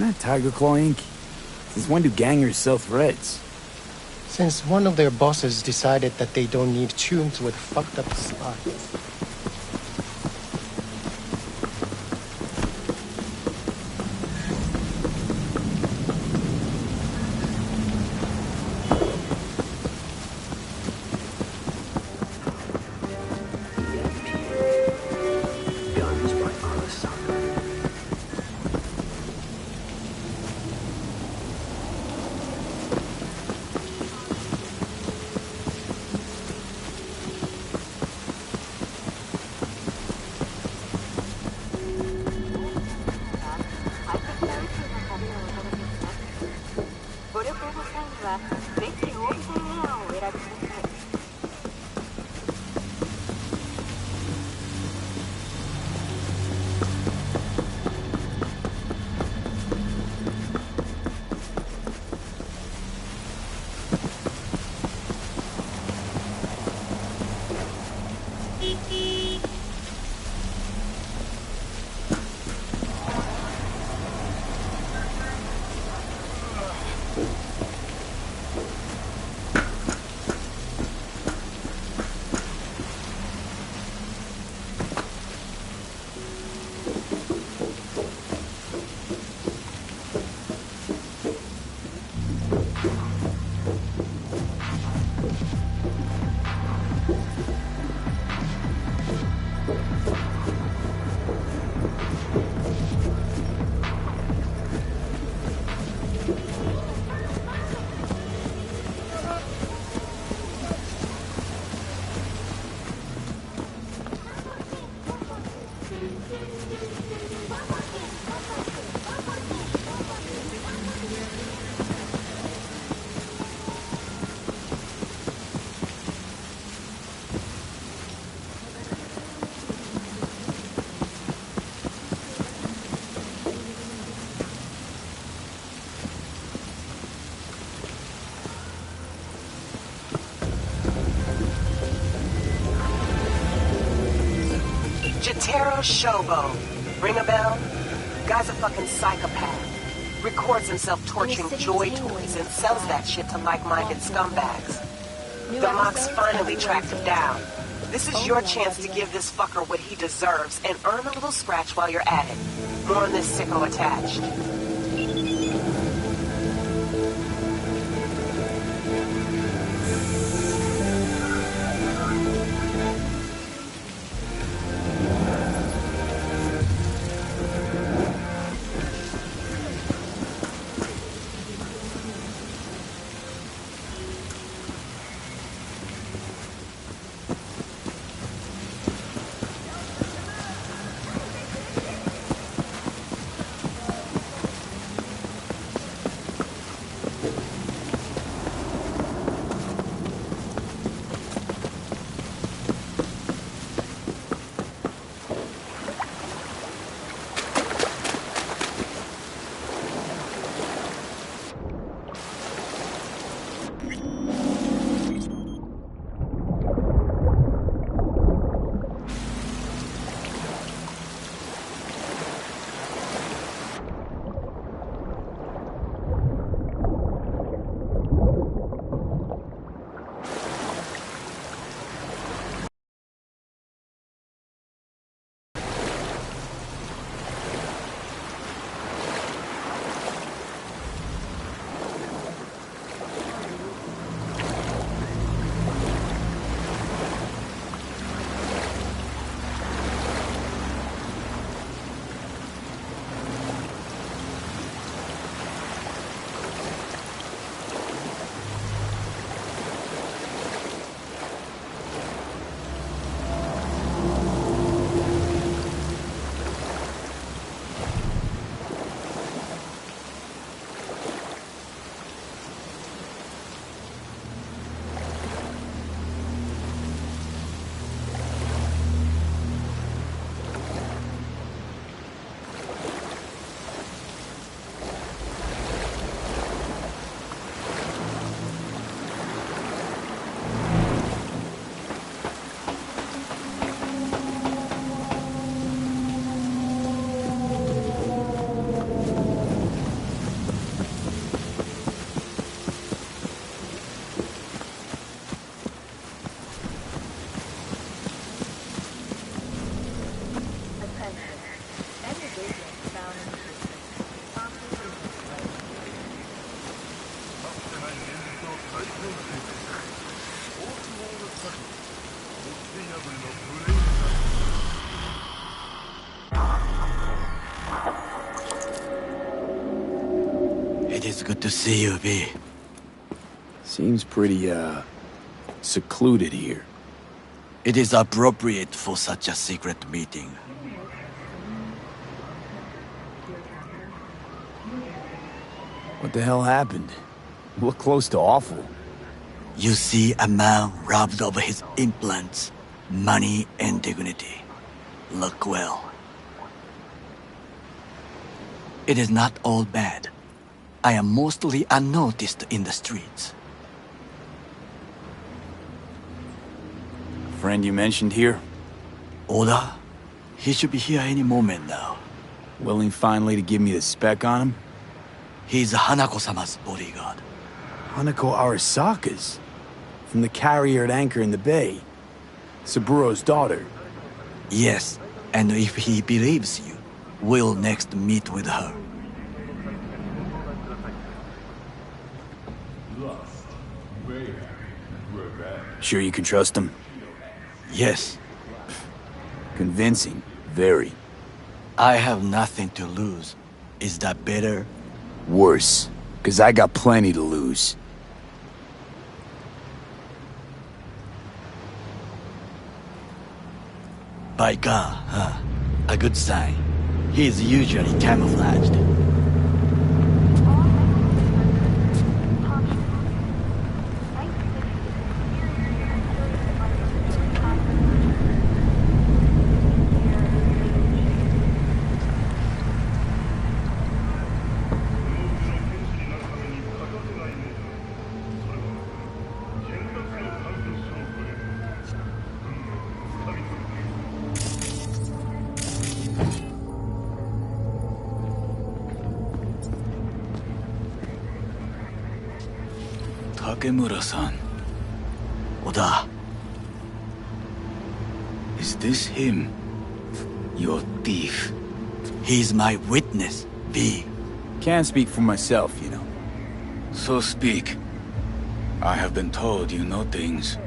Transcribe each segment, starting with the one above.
Isn't that Tiger Claw Inc.? Since when do gangers sell threads? Since one of their bosses decided that they don't need tunes with fucked up slides. Showbo. Ring a bell? Guy's a fucking psychopath. Records himself torching joy toys and sells that shit to like-minded scumbags. The Mox finally tracked him down. This is your chance to give this fucker what he deserves and earn a little scratch while you're at it. More on this sicko attached. to see you, V. Seems pretty, secluded here. It is appropriate for such a secret meeting. What the hell happened? You look close to awful. You see a man robbed of his implants, money and dignity. Look well. It is not all bad. I am mostly unnoticed in the streets. Friend you mentioned here? Oda? He should be here any moment now. Willing finally to give me the spec on him? He's Hanako-sama's bodyguard. Hanako Arasaka's? From the carrier at anchor in the bay. Saburo's daughter. Yes, and if he believes you, we'll next meet with her. Sure you can trust him? Yes. Convincing. Very. I have nothing to lose. Is that better? Worse. 'Cause I got plenty to lose. By God, huh? A good sign. He is usually camouflaged. Takemura-san. Oda, Is this him? Your thief? he's my witness, V. Can't speak for myself, you know. So speak. I have been told you know things.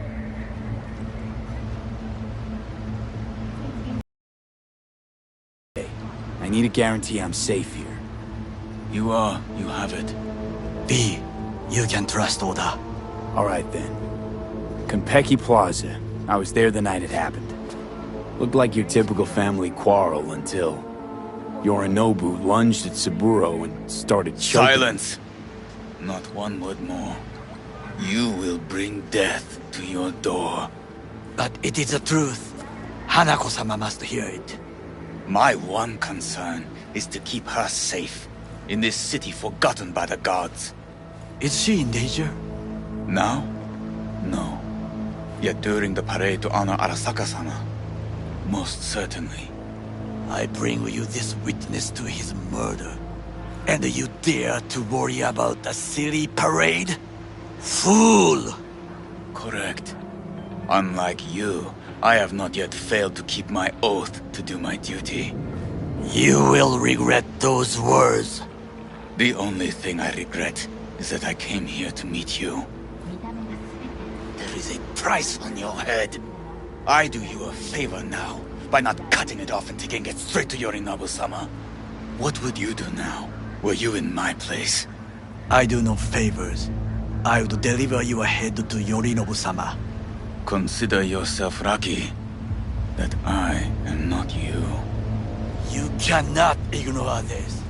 I need a guarantee I'm safe here. You have it. V, you can trust Oda. All right, then. Konpeki Plaza. I was there the night it happened. Looked like your typical family quarrel until Yorinobu lunged at Saburo and started choking. Silence! Not one word more. You will bring death to your door. But it is the truth. Hanako-sama must hear it. My one concern is to keep her safe in this city forgotten by the gods. Is she in danger? Now? No. Yet during the parade to honor Arasaka-sama, most certainly. I bring you this witness to his murder. And you dare to worry about a silly parade? Fool! Correct. Unlike you, I have not yet failed to keep my oath to do my duty. You will regret those words. The only thing I regret is that I came here to meet you. There is a price on your head. I do you a favor now by not cutting it off and taking it straight to Yorinobu-sama. What would you do now, were you in my place? I do no favors. I would deliver your head to Yorinobu-sama. Consider yourself lucky that I am not you. You cannot ignore this.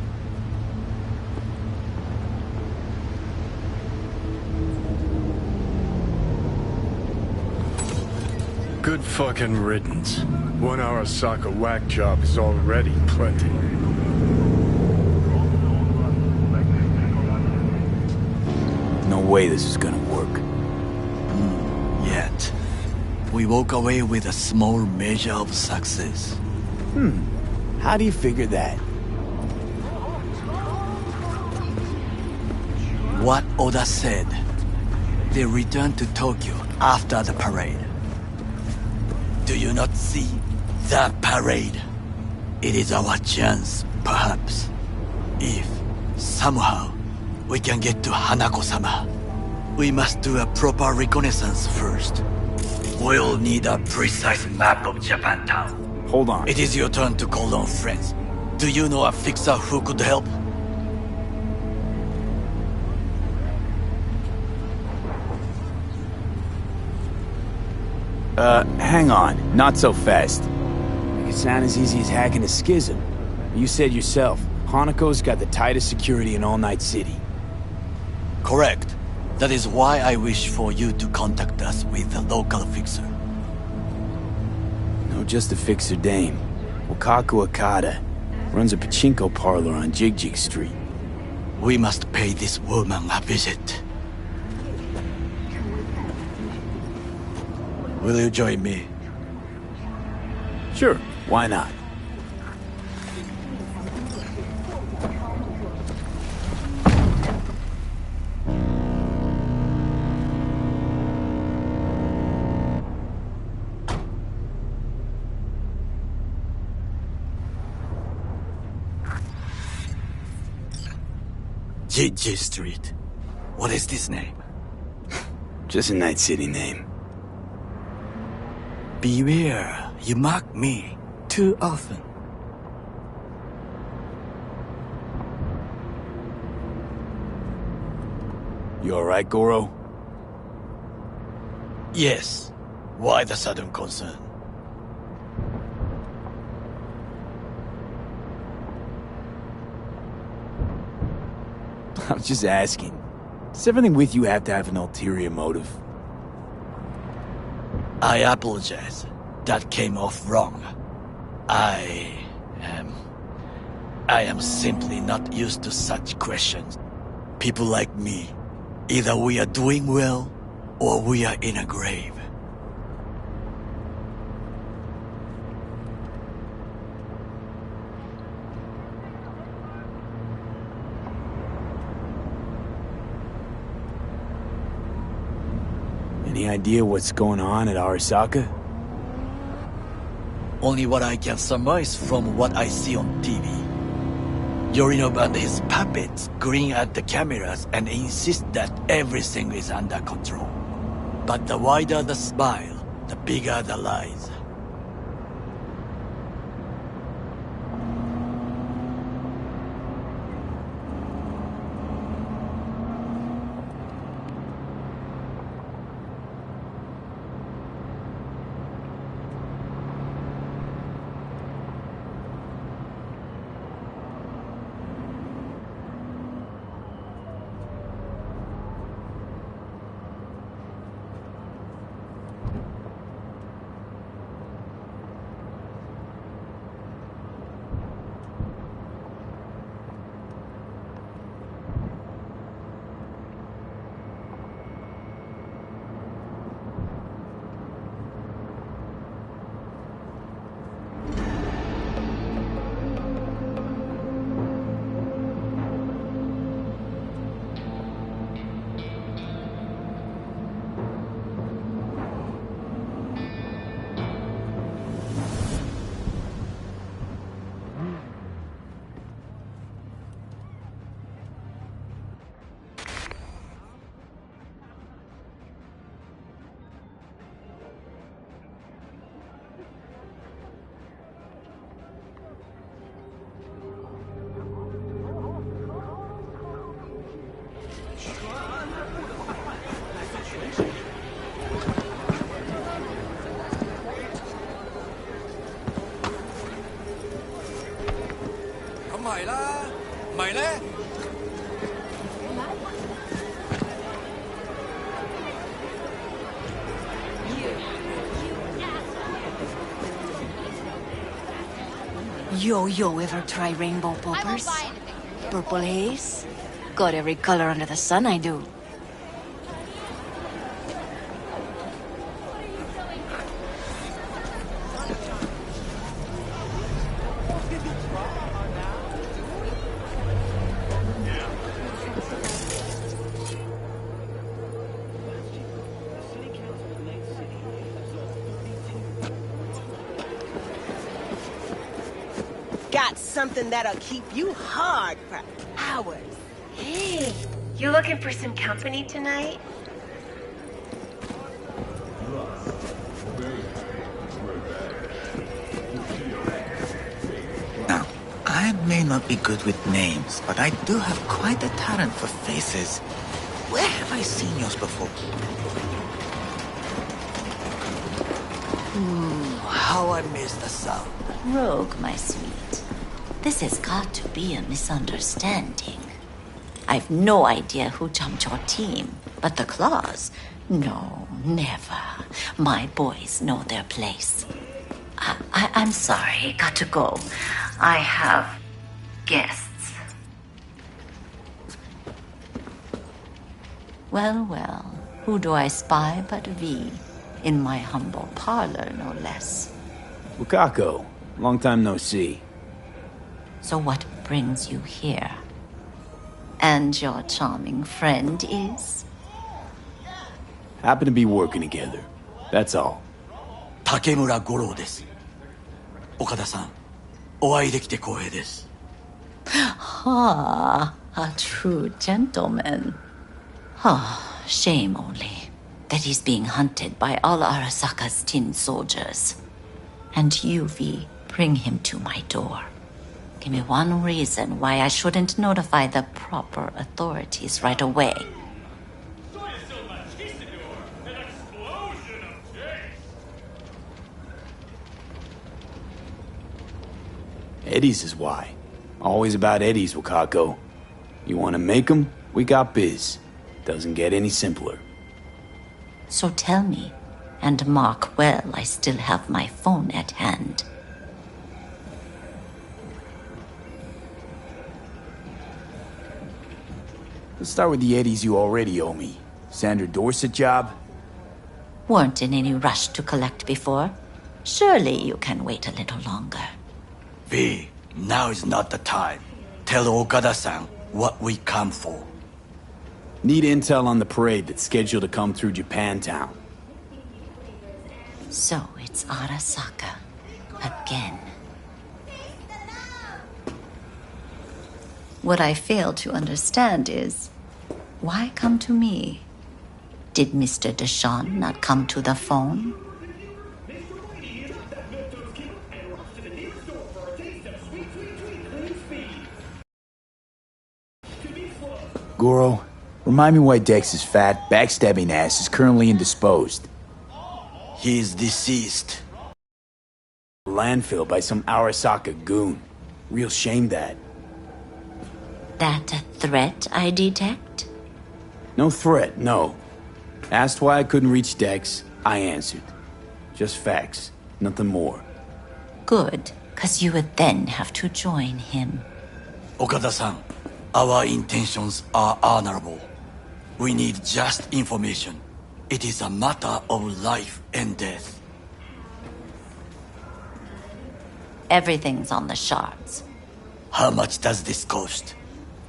Good fucking riddance. One Arasaka whack job is already plenty. No way this is gonna work. Yet, we walk away with a small measure of success. How do you figure that? What Oda said. They returned to Tokyo after the parade. Do you not see the parade? It is our chance, perhaps. If, somehow, we can get to Hanako-sama, we must do a proper reconnaissance first. We'll need a precise map of Japantown. Hold on. It is your turn to call on friends. Do you know a fixer who could help? Hang on. Not so fast. It could sound as easy as hacking a schism. You said yourself, Hanako's got the tightest security in all Night City. Correct. That is why I wish for you to contact us with the local fixer. No, just a fixer dame. Wakaku Okada. Runs a pachinko parlor on Jig Street. We must pay this woman a visit. Will you join me? Sure, why not? Jig Street. What is this name? Just a Night City name. Beware, you mock me too often. You alright, Goro? Yes. Why the sudden concern? I was just asking. Does everything with you have to have an ulterior motive? I apologize. That came off wrong. I am simply not used to such questions. People like me, either we are doing well, or we are in a grave. Any idea what's going on at Arasaka? Only what I can surmise from what I see on TV. Yorinobu and his puppets grin at the cameras and insist that everything is under control. But the wider the smile, the bigger the lies. Yo, ever try rainbow poppers? Purple haze? Got every color under the sun, I do. Got something that'll keep you hard for hours. Hey, you looking for some company tonight? Now, I may not be good with names, but I do have quite a talent for faces. Where have I seen yours before? How I miss the sound. Rogue, my sweet. This has got to be a misunderstanding. I've no idea who jumped your team, but the claws? No, never. My boys know their place. I'm sorry, got to go. I have guests. Well, well, who do I spy but V? In my humble parlor, no less. Wakako, long time no see. So what brings you here? And your charming friend is? Happen to be working together. That's all. 竹村五郎です。岡田さん、お会いできて光栄です。Ah, a true gentleman. Ah, shame only that he's being hunted by all Arasaka's tin soldiers. And you, V, bring him to my door. Give me one reason why I shouldn't notify the proper authorities right away. Eddie's is why. Always about Eddie's, Wakako. You want to make 'em? We got biz. Doesn't get any simpler. So tell me, and mark well I still have my phone at hand. Let's start with the Eddies you already owe me. Sandra Dorset job? Weren't in any rush to collect before. Surely you can wait a little longer. V, now is not the time. Tell Okada-san what we come for. Need intel on the parade that's scheduled to come through Japantown. So it's Arasaka. Again. What I fail to understand is, why come to me? Did Mr. Deshawn not come to the phone? Goro, remind me why Dex's fat, backstabbing ass is currently indisposed. He is deceased. Landfill by some Arasaka goon. Real shame that. That a threat I detect? No threat, no. Asked why I couldn't reach Dex, I answered. Just facts, nothing more. Good, 'cause you would then have to join him. Okada-san, our intentions are honorable. We need just information. It is a matter of life and death. Everything's on the shards. How much does this cost?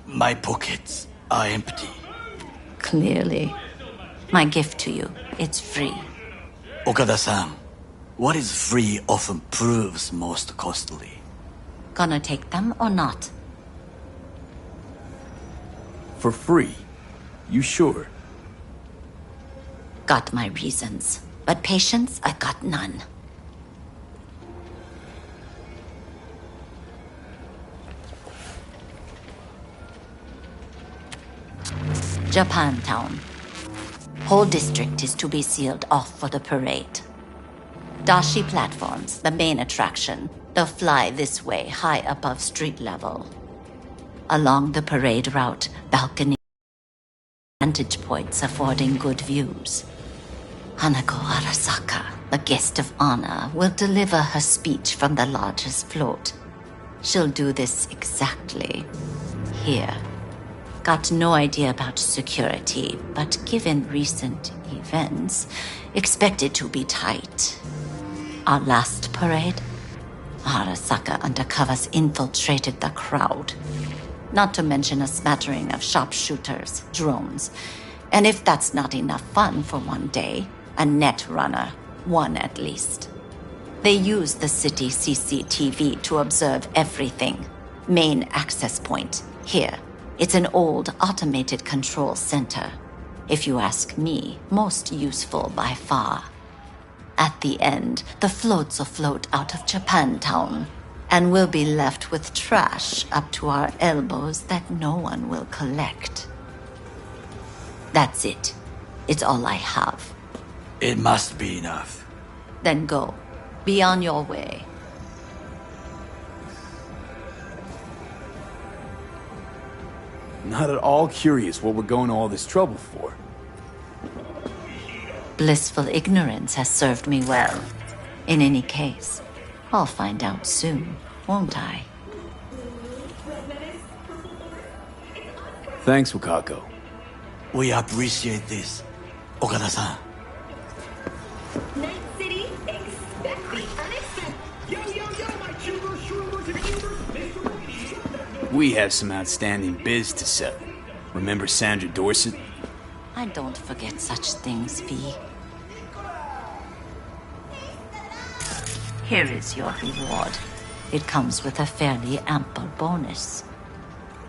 My pockets are empty. Clearly. My gift to you, it's free. Okada-san, what is free often proves most costly. Gonna take them or not? For free? You sure? Got my reasons, but patience I got none. Japantown. Whole district is to be sealed off for the parade. Dashi platforms, the main attraction. They'll fly this way, high above street level. Along the parade route, balcony vantage points affording good views. Hanako Arasaka, the guest of honor, will deliver her speech from the largest float. She'll do this exactly here. Got no idea about security, but given recent events, expected to be tight. Our last parade, Arasaka undercovers infiltrated the crowd. Not to mention a smattering of sharpshooters, drones. And if that's not enough fun for one day, a net runner, one at least. They use the city CCTV to observe everything. Main access point, here. It's an old automated control center. If you ask me, most useful by far. At the end, the floats will float out of Japantown, and we'll be left with trash up to our elbows that no one will collect. That's it. It's all I have. It must be enough. Then go. Be on your way. Not at all curious what we're going to all this trouble for. Blissful ignorance has served me well. In any case, I'll find out soon, won't I? Thanks, Wakako. We appreciate this, Okada-san. Night City, expect the unexpected. Yo, my tubers, shroomers, and cubers, Mr. Radio. We have some outstanding biz to settle. Remember Sandra Dorset? I don't forget such things, V. Here is your reward. It comes with a fairly ample bonus.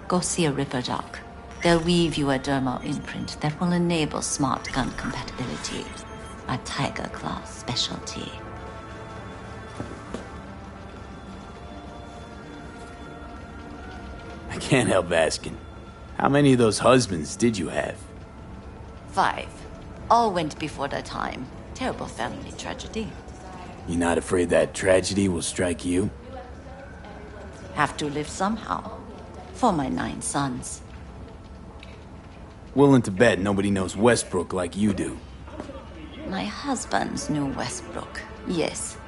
Go see a Ripper Doc. They'll weave you a dermal imprint that will enable smart gun compatibility. A Tiger Claw specialty. I can't help asking. How many of those husbands did you have? 5. All went before their time. Terrible family tragedy. You not afraid that tragedy will strike you? Have to live somehow. For my 9 sons. Willing to bet nobody knows Westbrook like you do. My husbands knew Westbrook, yes.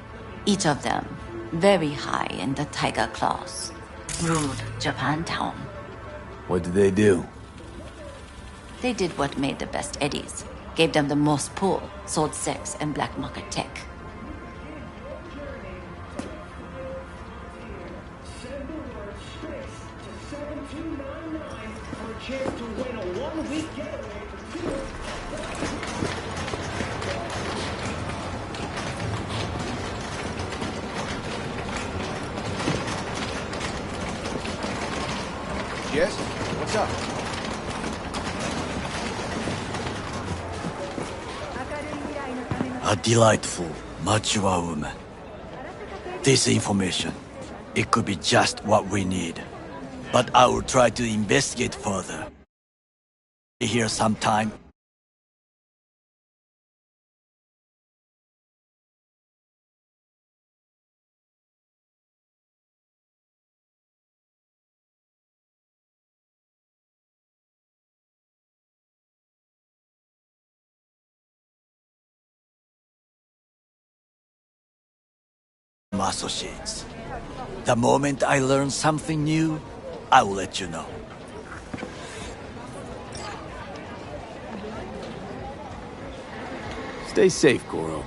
Each of them very high in the Tiger Claws. Ruled Japantown. What did they do? They did what made the best eddies. Gave them the most pull, sold sex and black market tech. Yes? What's up? A delightful, mature woman. This information, it could be just what we need. But I will try to investigate further. Be here sometime. Associates. The moment I learn something new, I will let you know. Stay safe, Goro.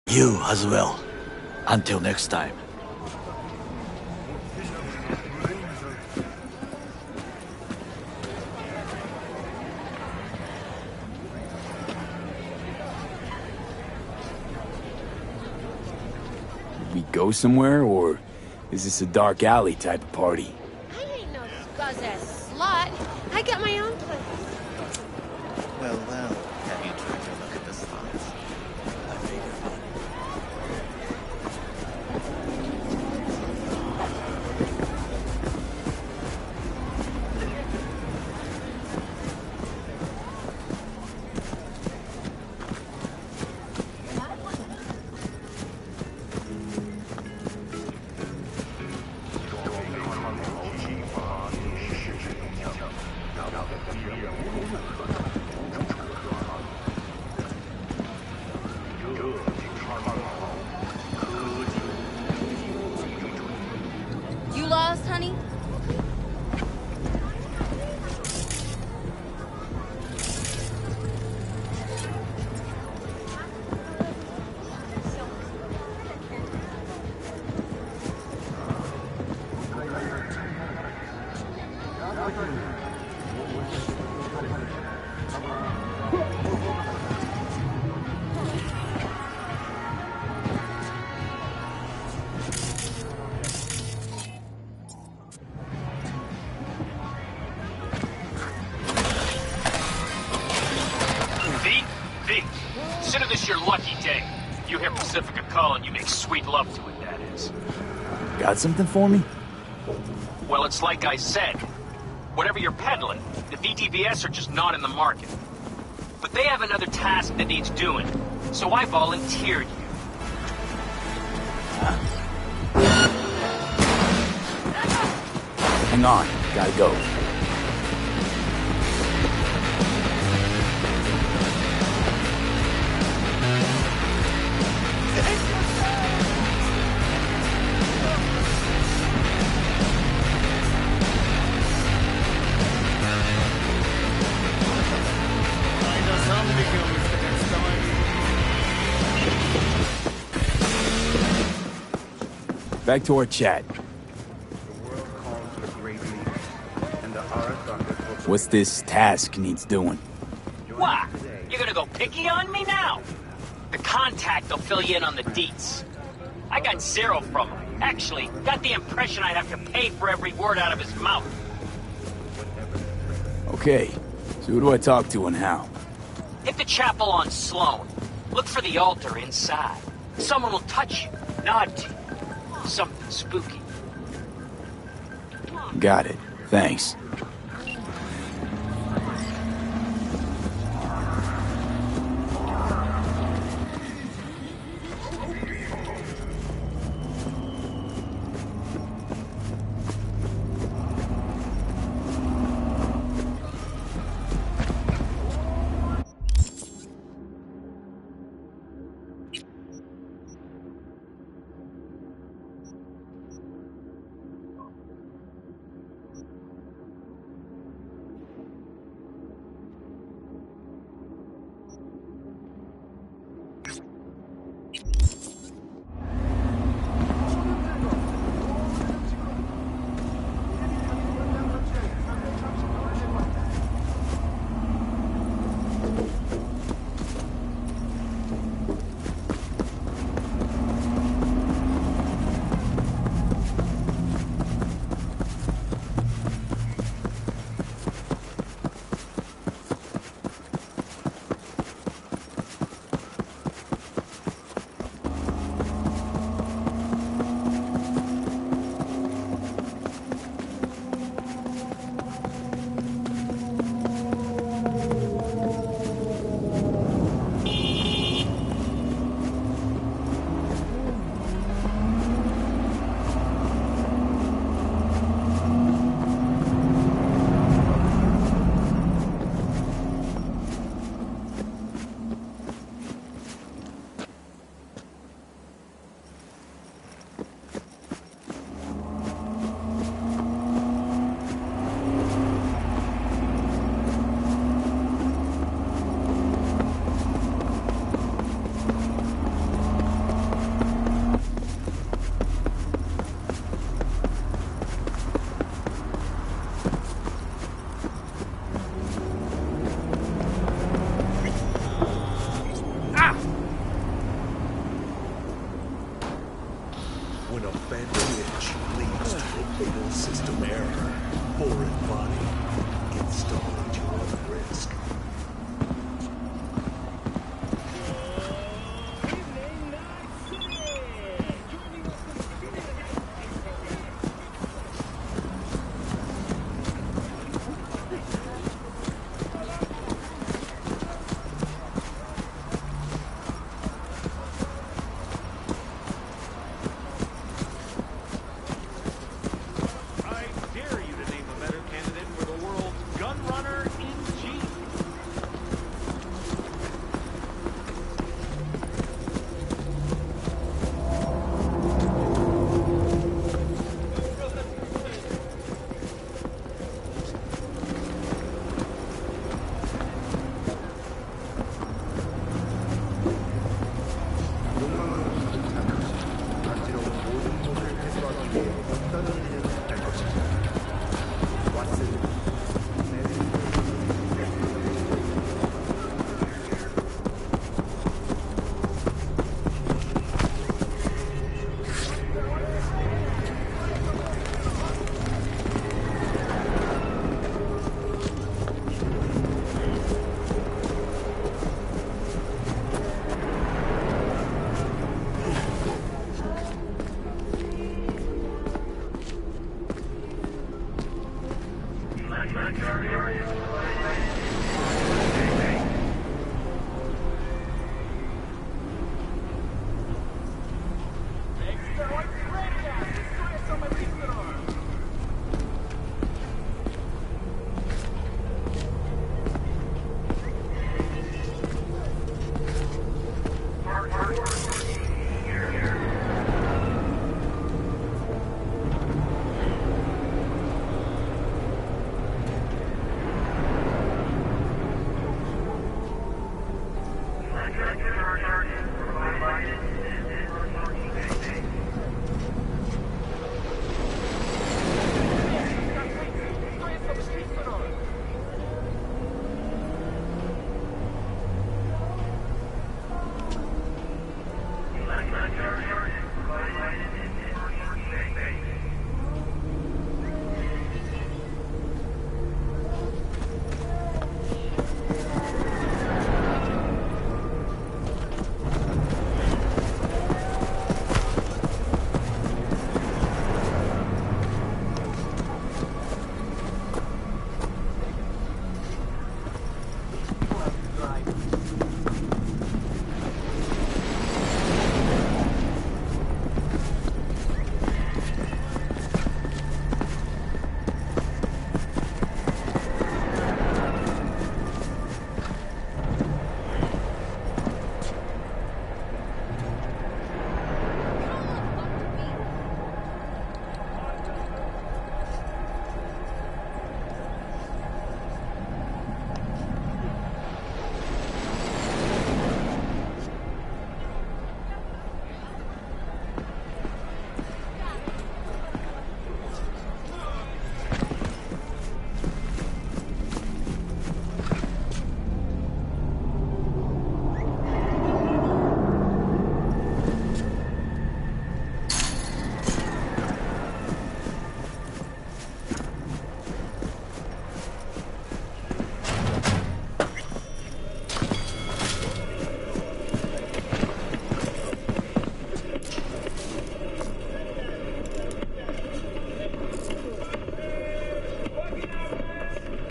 You as well. Until next time. Did we go somewhere, or is this a dark alley type of party? I ain't no scuzz-ass slut. I got my own place. Well, have you tried to look at the slots? I figured not. You lost, honey? You hear Pacifica calling, you make sweet love to it, that is. Got something for me? Well, it's like I said. Whatever you're peddling, the VTVS are just not in the market. But they have another task that needs doing, so I volunteered you. Hang on, gotta go. Back to our chat. What's this task needs doing? What? You're gonna go picky on me now? The contact will fill you in on the deets. I got 0 from him. Actually, got the impression I'd have to pay for every word out of his mouth. Okay, so who do I talk to and how? Hit the chapel on Sloan. Look for the altar inside. Someone will touch you, nod to you. Something spooky. Got it. Thanks.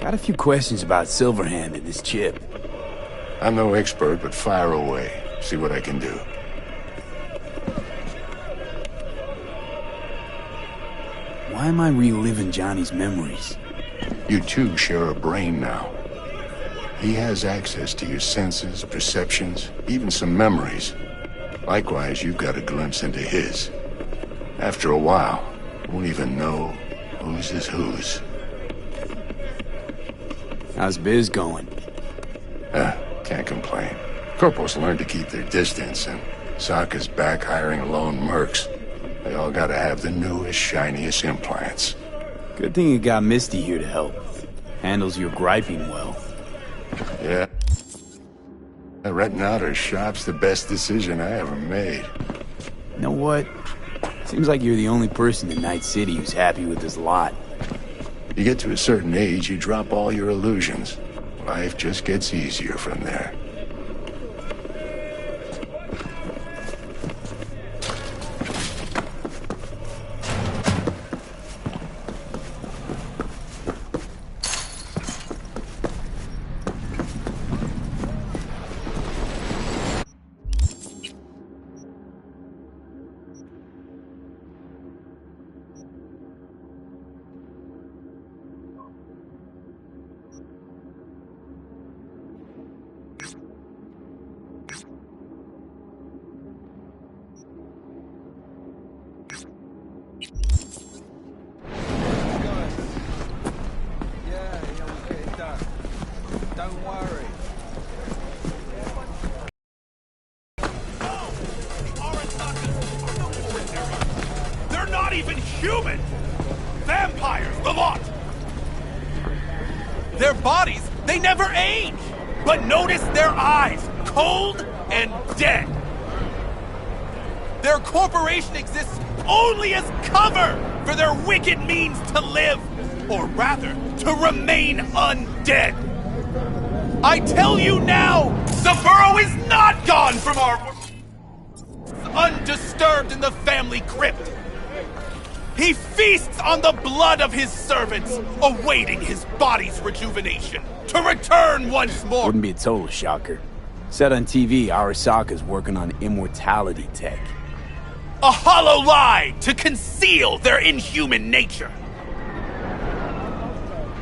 Got a few questions about Silverhand and this chip. I'm no expert, but fire away. See what I can do. Why am I reliving Johnny's memories? You two share a brain now. He has access to your senses, perceptions, even some memories. Likewise, you've got a glimpse into his. After a while, you won't even know whose is whose. How's biz going? Can't complain. Corporals learn to keep their distance, and Sokka's back hiring lone mercs. They all gotta have the newest, shiniest implants. Good thing you got Misty here to help. Handles your griping well. Yeah. Renting out her shop's the best decision I ever made. You know what? Seems like you're the only person in Night City who's happy with this lot. You get to a certain age, you drop all your illusions. Life just gets easier from there. Their bodies, they never age! But notice their eyes, cold and dead. Their corporation exists only as cover for their wicked means to live, or rather, to remain undead. I tell you now, the burrow is not gone from our undisturbed in the family crypt. He feasts on the blood of his servants, awaiting his body's rejuvenation, to return once more. Wouldn't be a total shocker. Said on TV, Arasaka's working on immortality tech. A hollow lie to conceal their inhuman nature.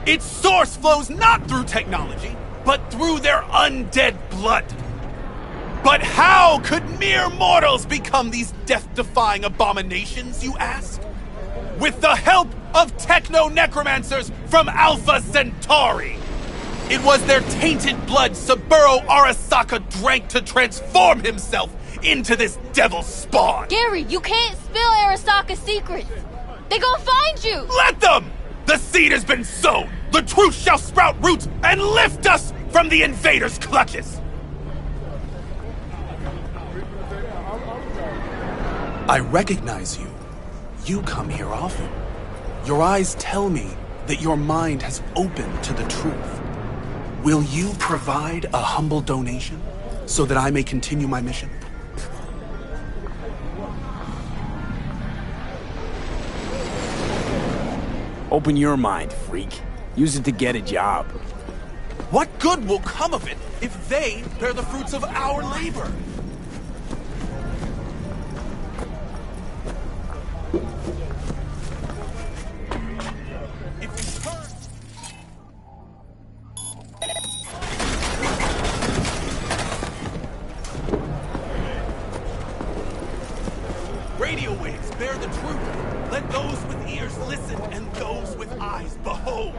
Its source flows not through technology, but through their undead blood. But how could mere mortals become these death-defying abominations, you ask? With the help of techno-necromancers from Alpha Centauri. It was their tainted blood Saburo Arasaka drank to transform himself into this devil spawn. Gary, you can't spill Arasaka's secrets. They gonna find you. Let them! The seed has been sown. The truth shall sprout roots and lift us from the invaders' clutches. I recognize you. You come here often. Your eyes tell me that your mind has opened to the truth. Will you provide a humble donation so that I may continue my mission? Open your mind, freak. Use it to get a job. What good will come of it if they bear the fruits of our labor? Radio waves bear the truth. Let those with ears listen and those with eyes behold.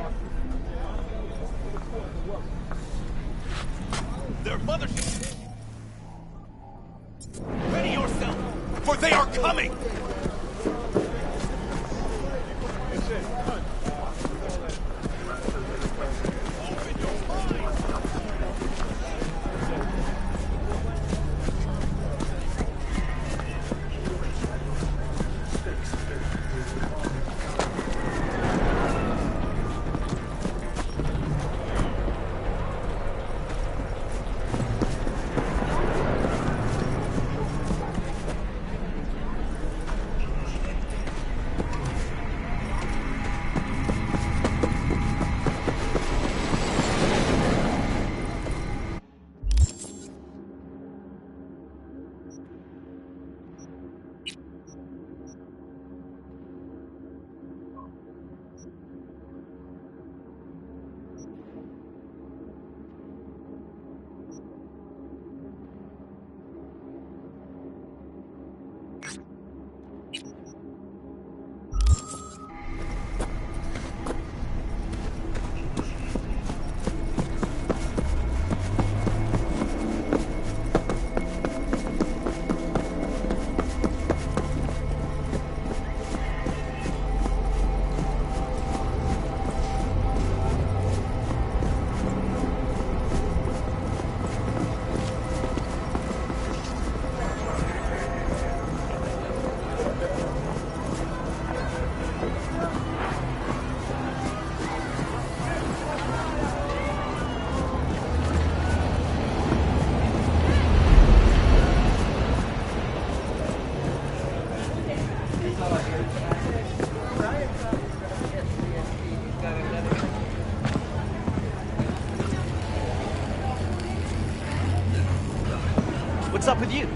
Their mothership. Ready yourself, for they are coming. What's up with you?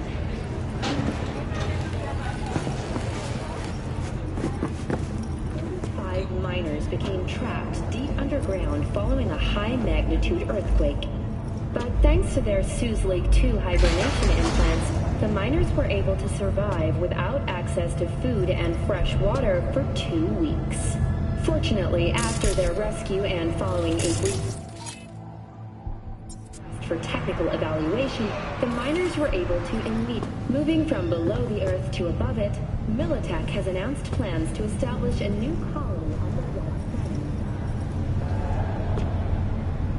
Five miners became trapped deep underground following a high-magnitude earthquake. But thanks to their Suze Lake 2 hibernation implants, the miners were able to survive without access to food and fresh water for 2 weeks. Fortunately, after their rescue and following a brief for technical evaluation, the miners were able to immediately moving from below the earth to above it. Militech has announced plans to establish a new colony on the west.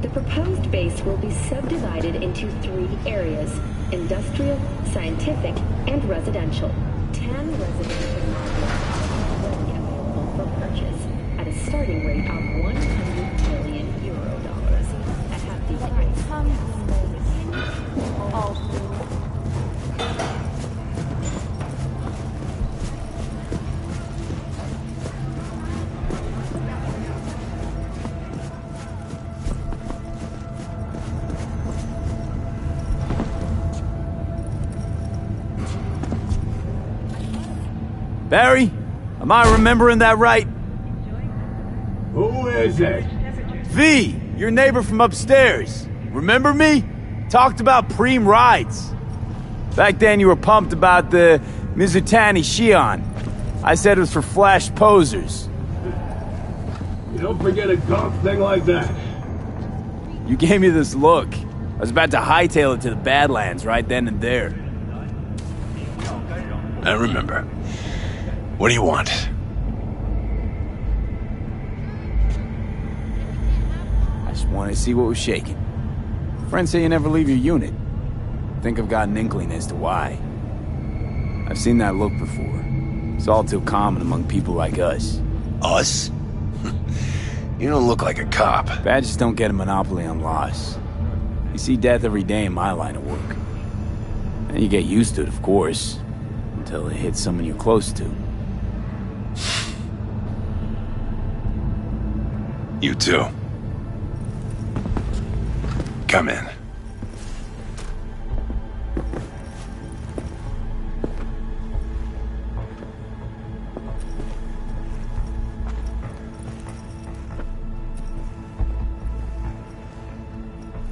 The proposed base will be subdivided into 3 areas: industrial, scientific, and residential. 10 residential modules will be available for purchase at a starting rate of 100 million euro dollars at half the price. Barry, am I remembering that right? Who is it? V, your neighbor from upstairs. Remember me? Talked about preem rides. Back then you were pumped about the Mizutani Shion. I said it was for flash posers. You don't forget a golf thing like that. You gave me this look. I was about to hightail it to the Badlands right then and there. I remember. What do you want? I just wanted to see what was shaking. Friends say you never leave your unit. Think I've got an inkling as to why. I've seen that look before. It's all too common among people like us. Us? You don't look like a cop. Badges don't get a monopoly on loss. You see death every day in my line of work. And you get used to it, of course, until it hits someone you're close to. You too. Come in.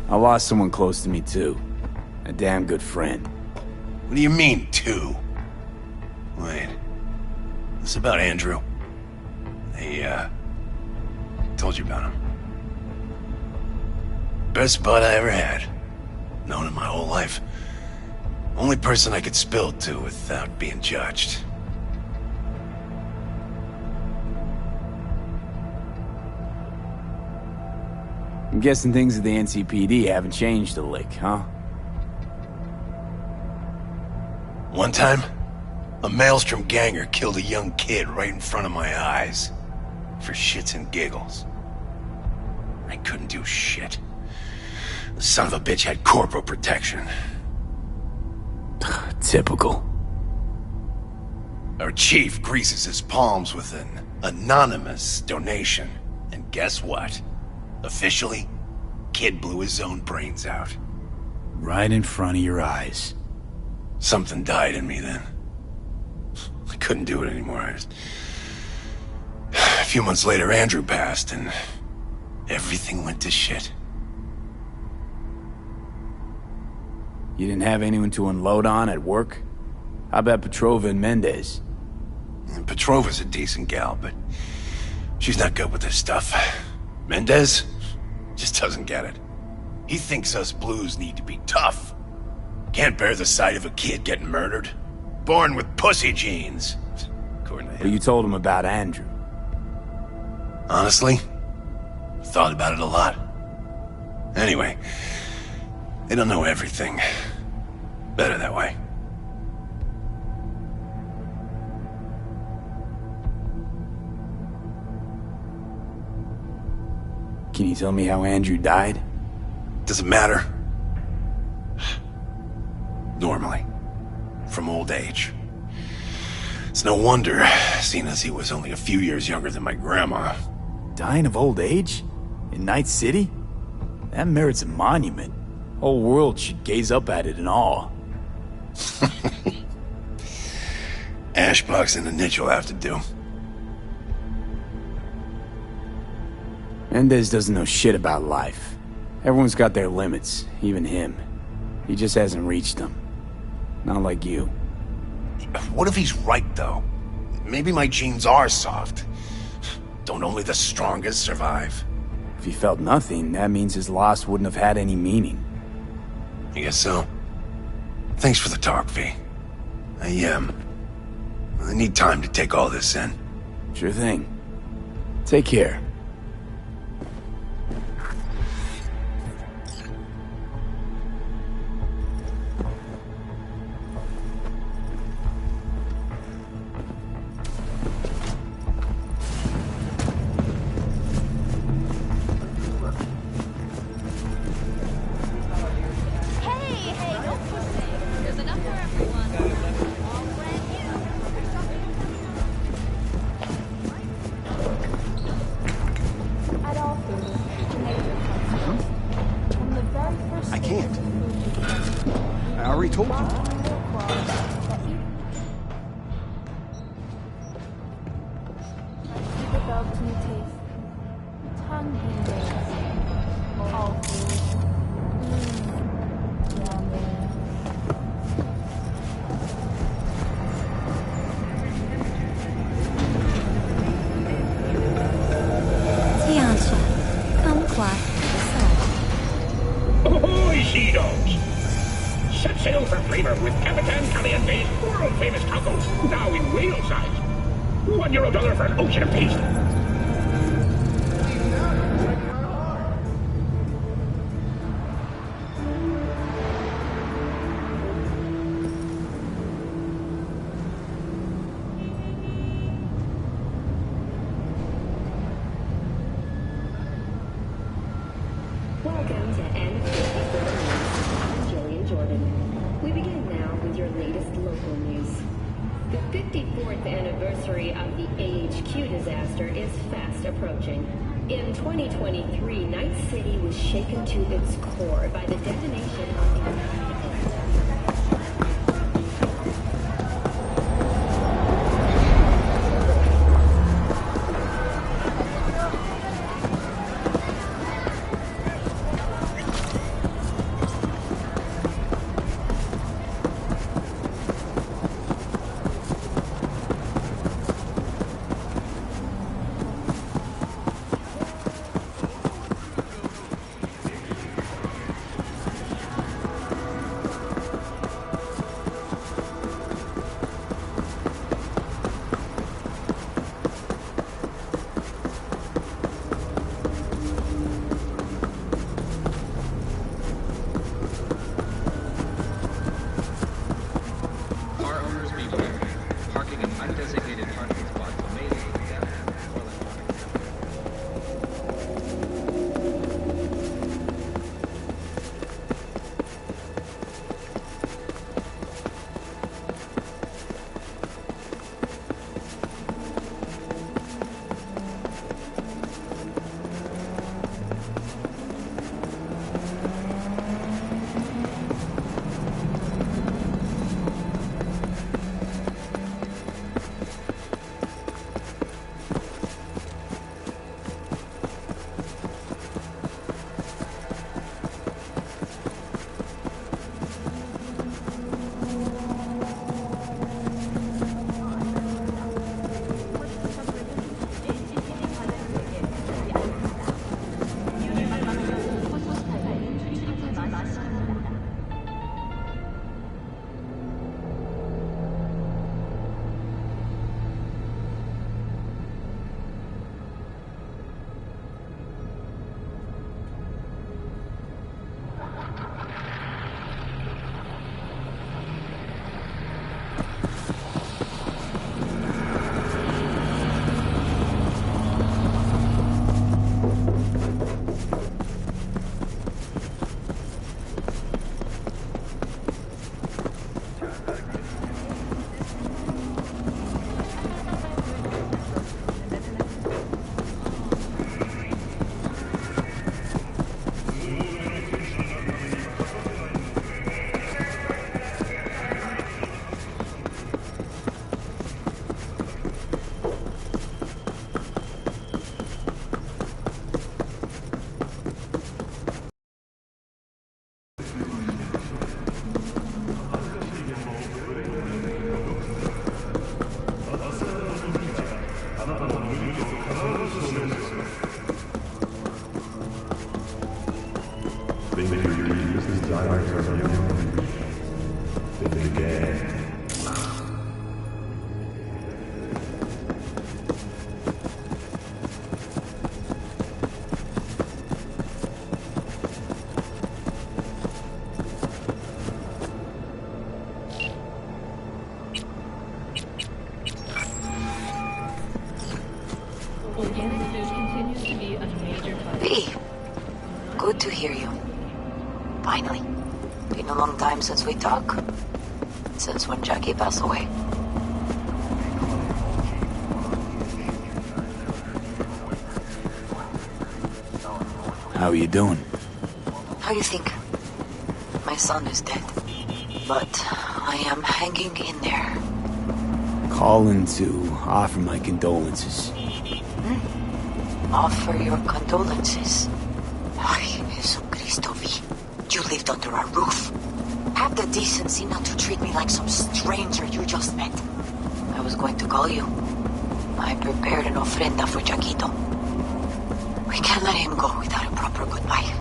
I lost someone close to me too. A damn good friend. What do you mean, two? Wait. This about Andrew? They, told you about him. Best bud I ever had. Known him my whole life. Only person I could spill it to without being judged. I'm guessing things at the NCPD haven't changed a lick, huh? One time, a Maelstrom ganger killed a young kid right in front of my eyes. For shits and giggles. I couldn't do shit. The son of a bitch had corporal protection. Typical. Our chief greases his palms with an anonymous donation. And guess what? Officially, kid blew his own brains out. Right in front of your eyes. Something died in me then. I couldn't do it anymore. A few months later, Andrew passed, and everything went to shit. You didn't have anyone to unload on at work? How about Petrova and Mendez? Petrova's a decent gal, but she's not good with this stuff. Mendez just doesn't get it. He thinks us blues need to be tough. Can't bear the sight of a kid getting murdered. Born with pussy genes. According to him. Well, you told him about Andrew. Honestly, thought about it a lot. Anyway, they don't know everything. Better that way. Can you tell me how Andrew died? Doesn't matter. Normally. From old age. It's no wonder, seeing as he was only a few years younger than my grandma. Dying of old age? In Night City? That merits a monument. Whole world should gaze up at it in awe. Ashbox and a niche will have to do. Mendez doesn't know shit about life. Everyone's got their limits, even him. He just hasn't reached them. Not like you. What if he's right, though? Maybe my genes are soft. Don't only the strongest survive? If he felt nothing, that means his loss wouldn't have had any meaning. I guess so. Thanks for the talk, V. I need time to take all this in. Sure thing. Take care. I can't. I already told you. Ahoy, sea dogs! Set sail for flavor with Capitan Caliente's world-famous tacos, now in whale size. €1 for an ocean of taste. Welcome to N54 News. I'm Jillian Jordan. We begin now with your latest local news. The 54th anniversary of the AHQ disaster is fast approaching. In 2023, Night City was shaken to its core by the detonation of the V, good to hear you. Finally. Been a long time since we talked. Since when Jackie passed away. How are you doing? How you think? My son is dead. But I am hanging in there. Calling to offer my condolences. Offer your condolences. Ay, Jesucristo, V. You lived under our roof. Have the decency not to treat me like some stranger you just met. I was going to call you. I prepared an ofrenda for Jaquito. We can't let him go without a proper goodbye.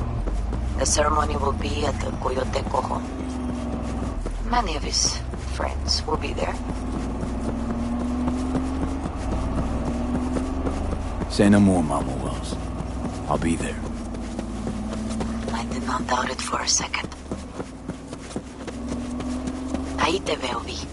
The ceremony will be at the Coyoteco home. Many of his friends will be there. Say no more, Mama Wells. I'll be there. I did not doubt it for a second. Ahí te veo, Vi.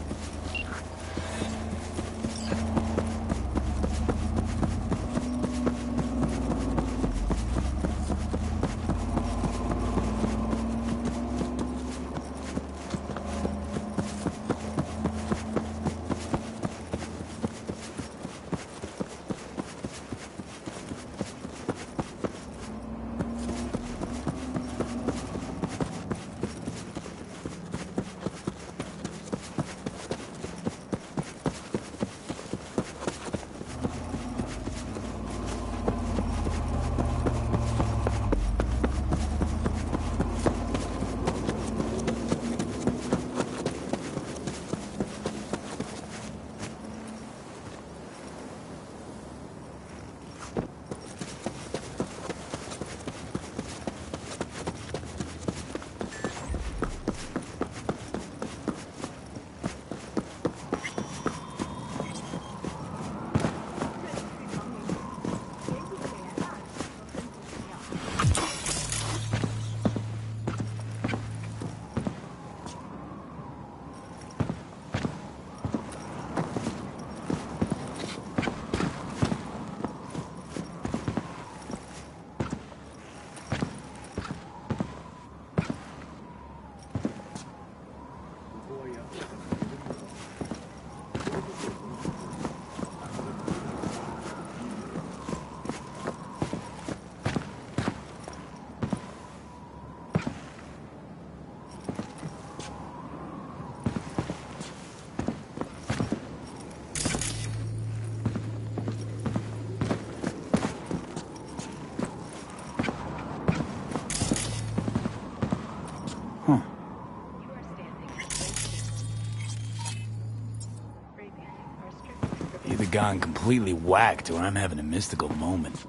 Either gone completely whacked or I'm having a mystical moment.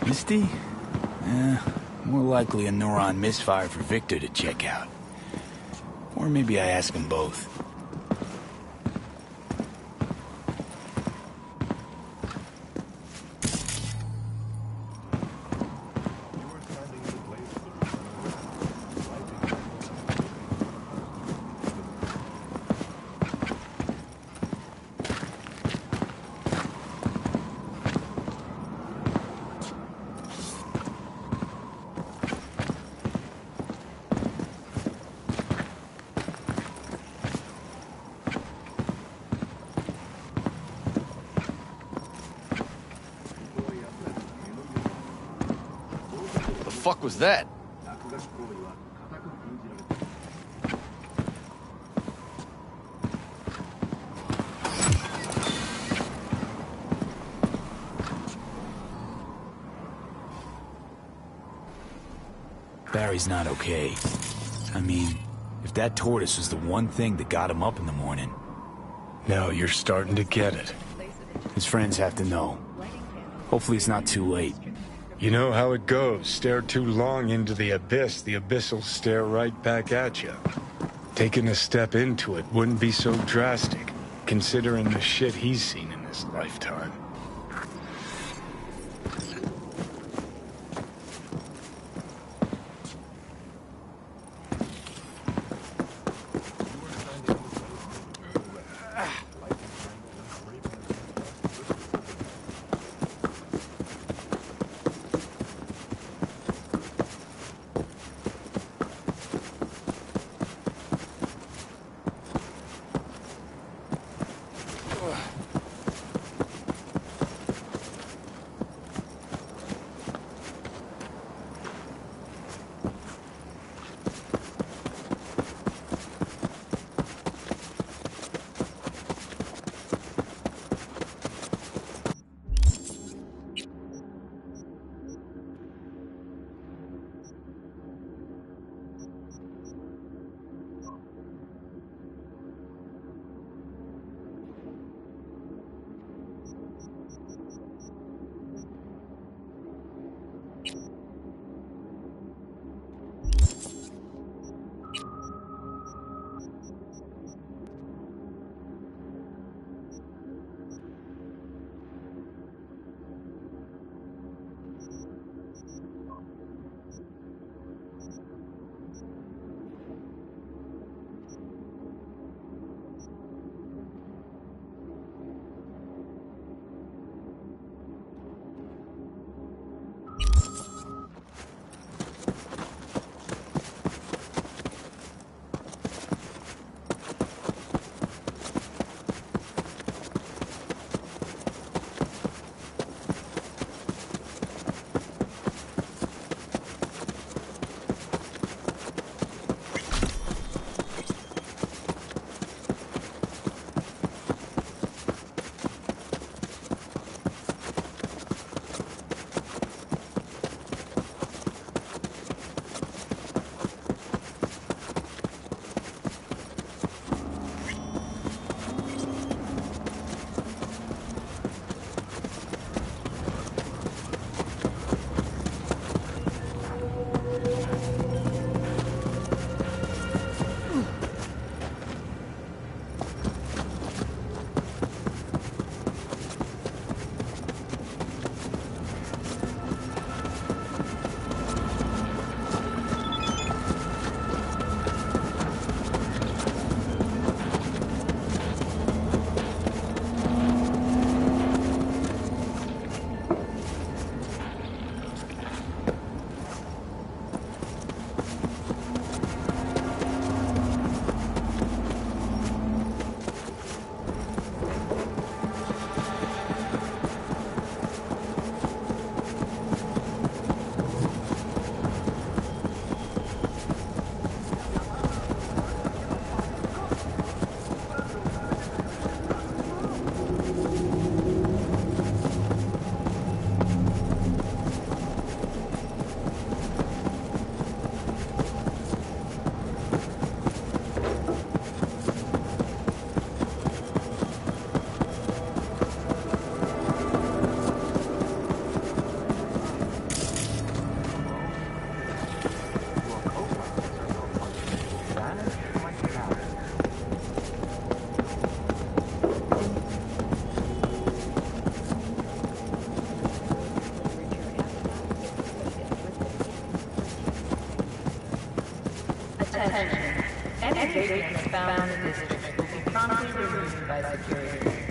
Misty? More likely a neuron misfire for Victor to check out. Or maybe I ask them both. The fuck was that? Barry's not okay. I mean, if that tortoise was the one thing that got him up in the morning. Now you're starting to get it. His friends have to know. Hopefully it's not too late. You know how it goes. Stare too long into the abyss will stare right back at you. Taking a step into it wouldn't be so drastic, considering the shit he's seen in his lifetime. Attention. Any vagrants found in the district will be promptly removed by security.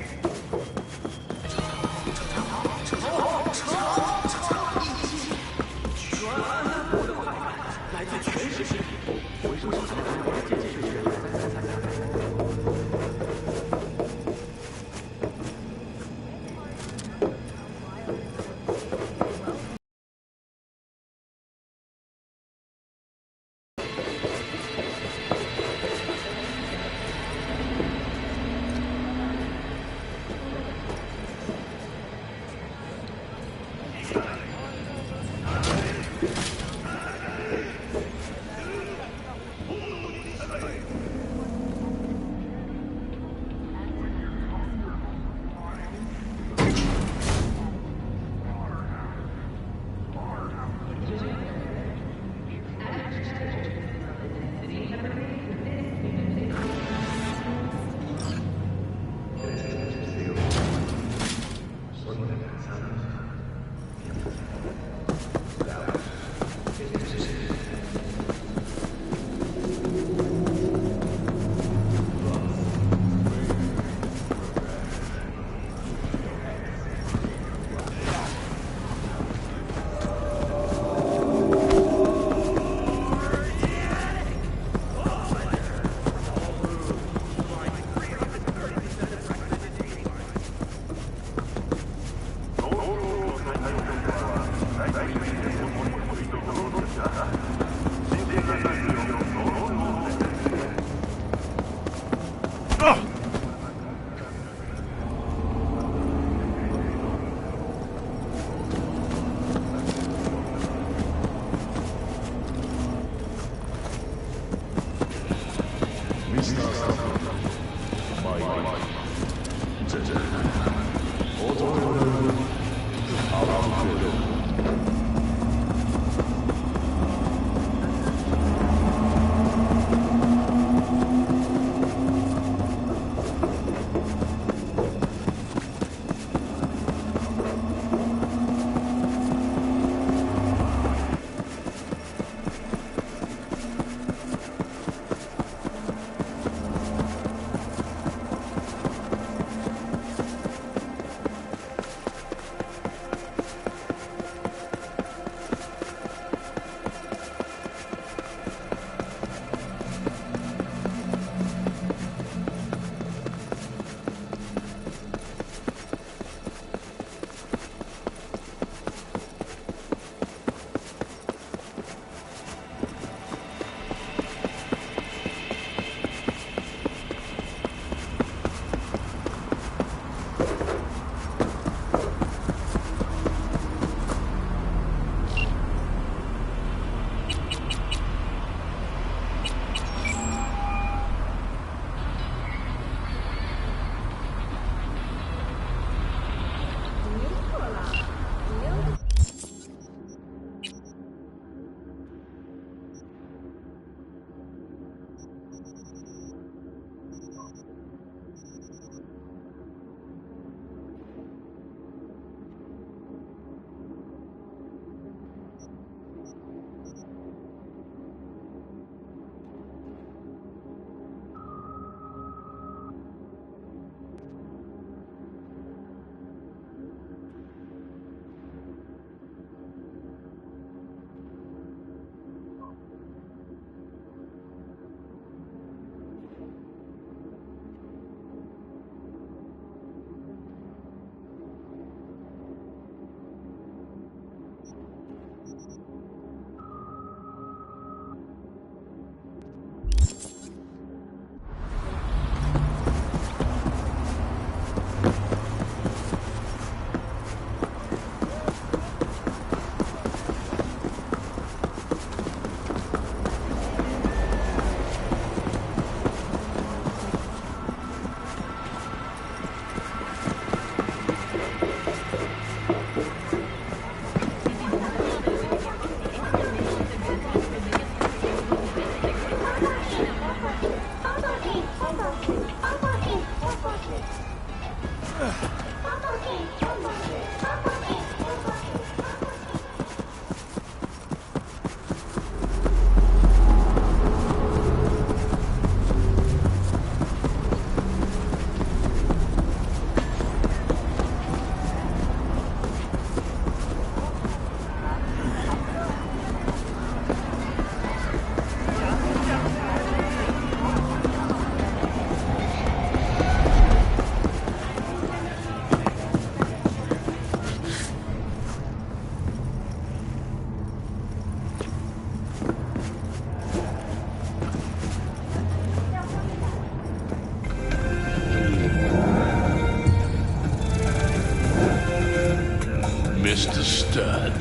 Son,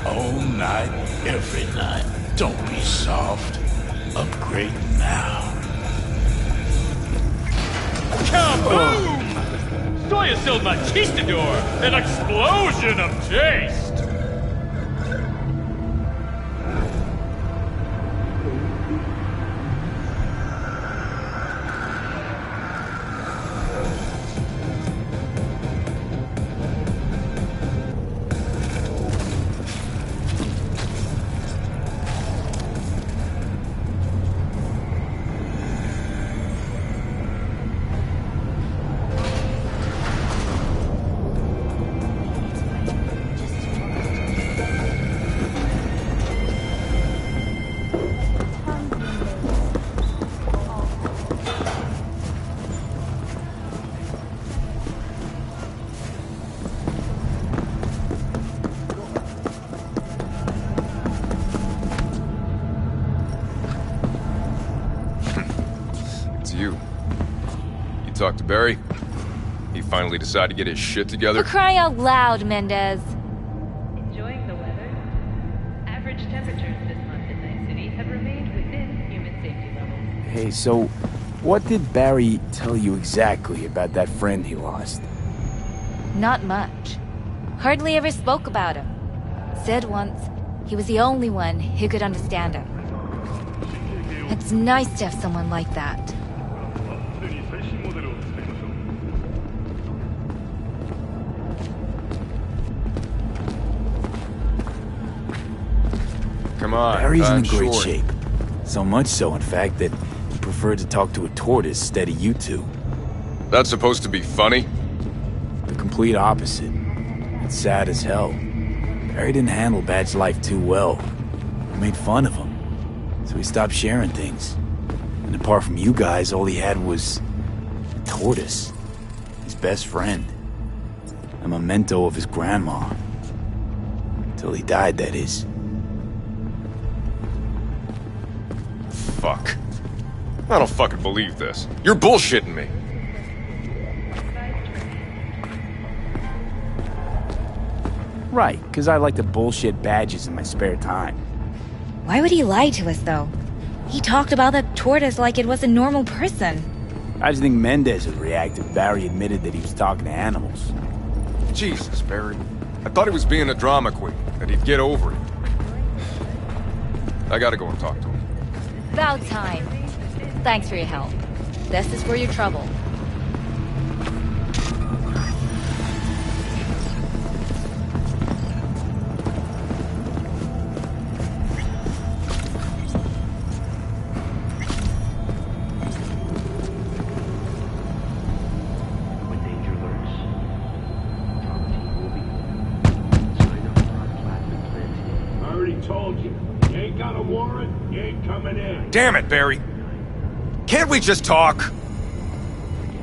all night, every night. Don't be soft. Upgrade now. Kaboom! Soy es el machistador! An explosion of taste! Talk to Barry. He finally decided to get his shit together. For crying out loud, Mendez. Enjoying the weather? Average temperatures this month in Night City have remained within human safety levels. Hey, so what did Barry tell you exactly about that friend he lost? Not much. Hardly ever spoke about him. Said once he was the only one who could understand him. It's nice to have someone like that. Come on, Barry's in great shape. So much so, in fact, that he preferred to talk to a tortoise instead of you two. That's supposed to be funny? The complete opposite. It's sad as hell. Barry didn't handle Bad's life too well. We made fun of him. So he stopped sharing things. And apart from you guys, all he had was a tortoise. His best friend. A memento of his grandma. Till he died, that is. Fuck. I don't fucking believe this. You're bullshitting me. Right, because I like to bullshit badges in my spare time. Why would he lie to us, though? He talked about that tortoise like it was a normal person. I just think Mendez would react if Barry admitted that he was talking to animals. Jesus, Barry. I thought he was being a drama queen, that he'd get over it. I gotta go and talk to him. About time. Thanks for your help. This is for your trouble. Damn it, Barry. Can't we just talk?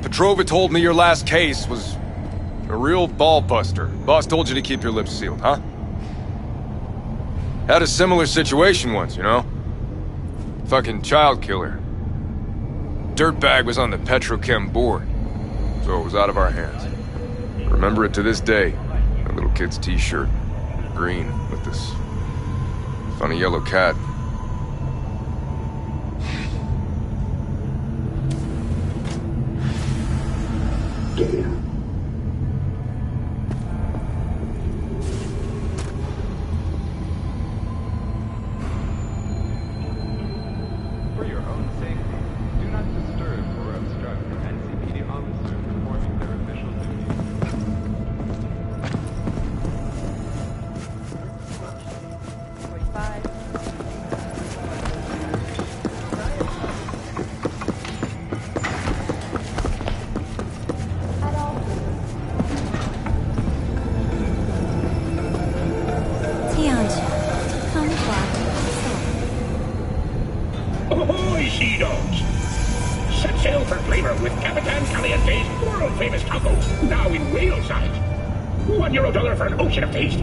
Petrova told me your last case was a real ball buster. Boss told you to keep your lips sealed, huh? Had a similar situation once, you know? Fucking child killer. Dirtbag was on the Petrochem board, so it was out of our hands. Remember it to this day. A little kid's t-shirt. Green, with this funny yellow cat. Ahoy, sea dogs! Set sail for flavor with Capitan Caliente's world-famous tacos, now in whale size. €1 for an ocean of taste.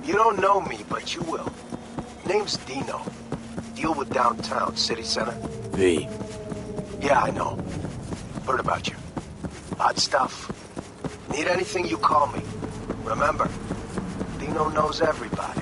You don't know me, but you will. Name's Dino. Deal with downtown, city center. V. Yeah, I know. Heard about you. Odd stuff. Need anything, you call me. Remember, Dino knows everybody.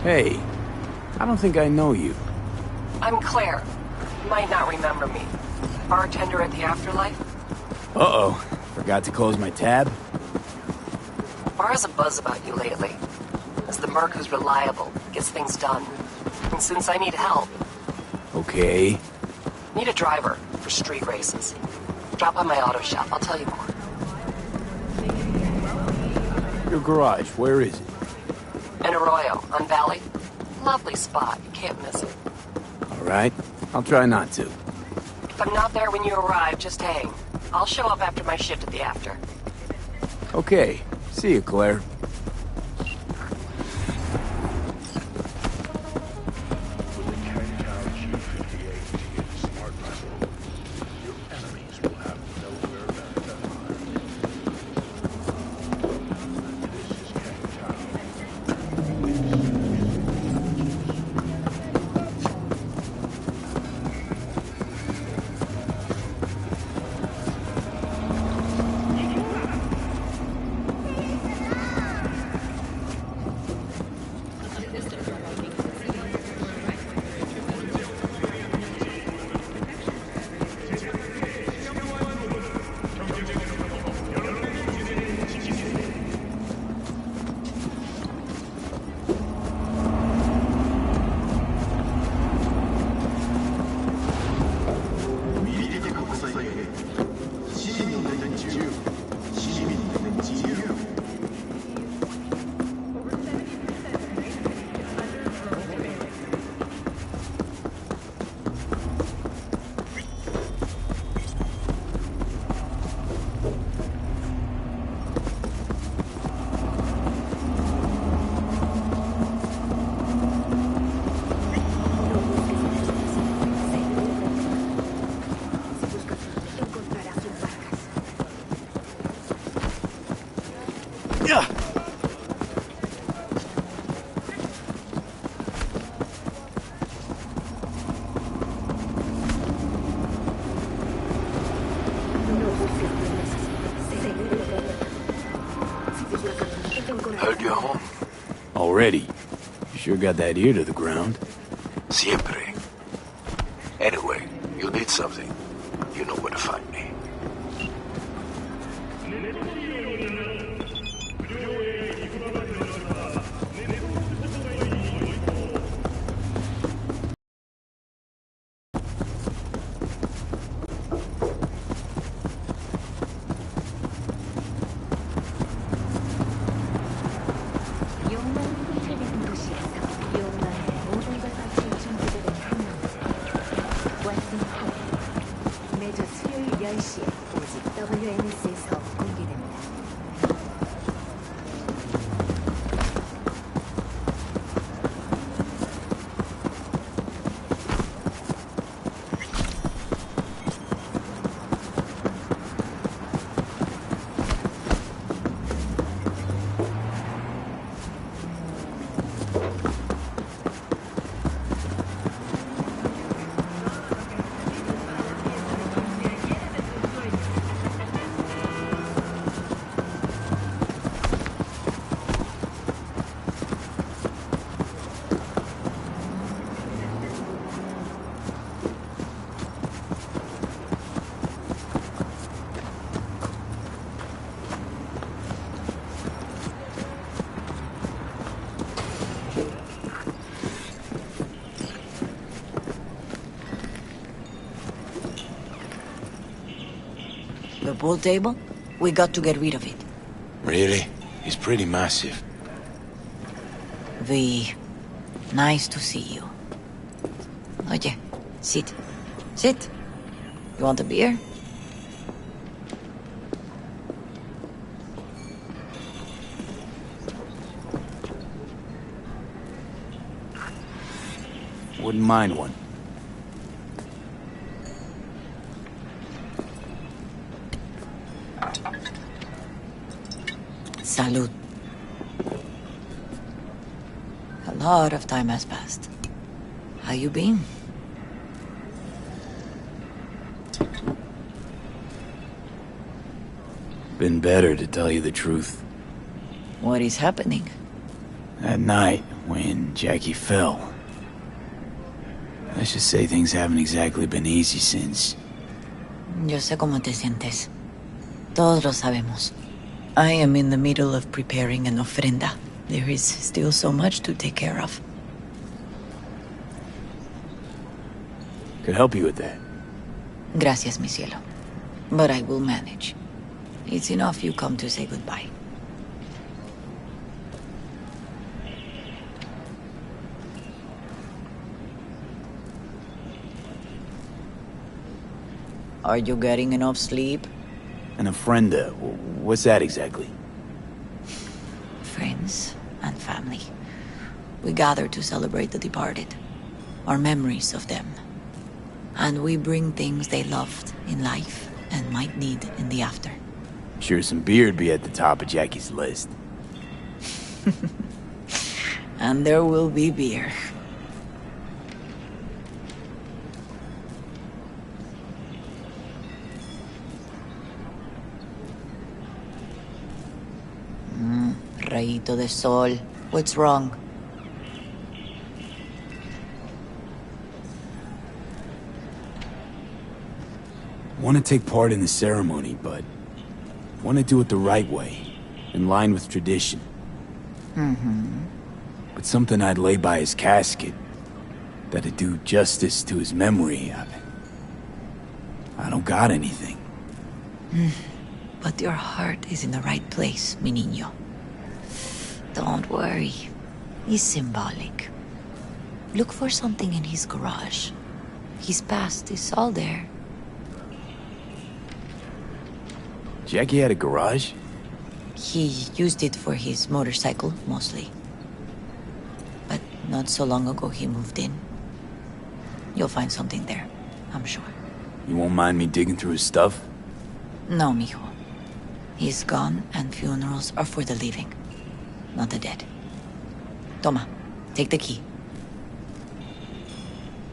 Hey, I don't think I know you. I'm Claire. You might not remember me. Bartender at the Afterlife? Uh-oh. Forgot to close my tab? Bar has a buzz about you lately. As the merc who's reliable, gets things done. And since I need help... Okay. Need a driver for street races. Drop by my auto shop, I'll tell you more. Your garage, where is it? In Arroyo, on Valley. Lovely spot, you can't miss it. Alright, I'll try not to. If I'm not there when you arrive, just hang. I'll show up after my shift at the after. Okay, see you, Claire. Heard you're home. Already? You sure got that ear to the ground. Siempre. Anyway, you need something. You know where to find me. pool table? We got to get rid of it. Really? He's pretty massive. V, nice to see you. Oye, sit. Sit. You want a beer? Wouldn't mind one. Salud. A lot of time has passed. How you been? Been better, to tell you the truth. What is happening? That night, when Jackie fell. Let's just say things haven't exactly been easy since. Yo sé cómo te sientes. Todos lo sabemos. I am in the middle of preparing an ofrenda. There is still so much to take care of. Could help you with that. Gracias, mi cielo. But I will manage. It's enough you come to say goodbye. Are you getting enough sleep? An ofrenda, what's that exactly? Friends and family. We gather to celebrate the departed. Our memories of them. And we bring things they loved in life and might need in the after. Sure some beer'd be at the top of Jackie's list. And there will be beer. Rayito de sol. What's wrong? Want to take part in the ceremony, but want to do it the right way, in line with tradition. But something I'd lay by his casket that'd do justice to his memory. I don't got anything. But your heart is in the right place, mi niño. Don't worry. It's symbolic. Look for something in his garage. His past is all there. Jackie had a garage? He used it for his motorcycle, mostly. But not so long ago he moved in. You'll find something there, I'm sure. You won't mind me digging through his stuff? No, mijo. He's gone and funerals are for the living, not the dead. Toma, take the key.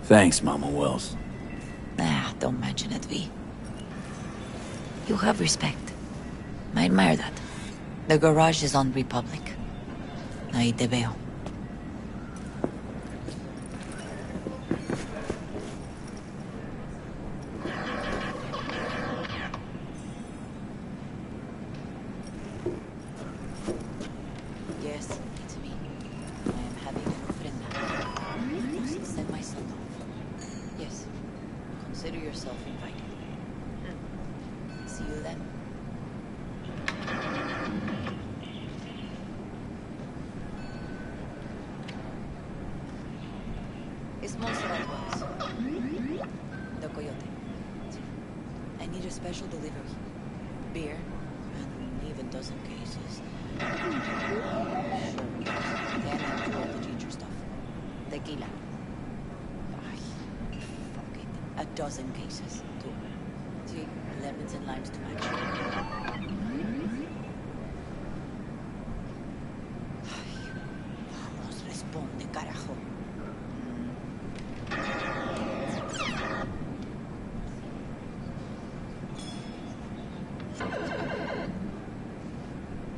Thanks, Mama Wells. Don't mention it, V. You have respect. I admire that. The garage is on Republic. Ahí te veo. Yes, it's me. I am having an ofrenda. Just send my son off. Yes. Consider yourself invited. See you then. It's most of our clothes. The Coyote. I need a special delivery. Beer, and even dozen cases. Sure. 10 and 2 of the ginger stuff. Tequila. Fuck it. A dozen cases, too. 3 lemons and limes to match. Vamos, responde, carajo.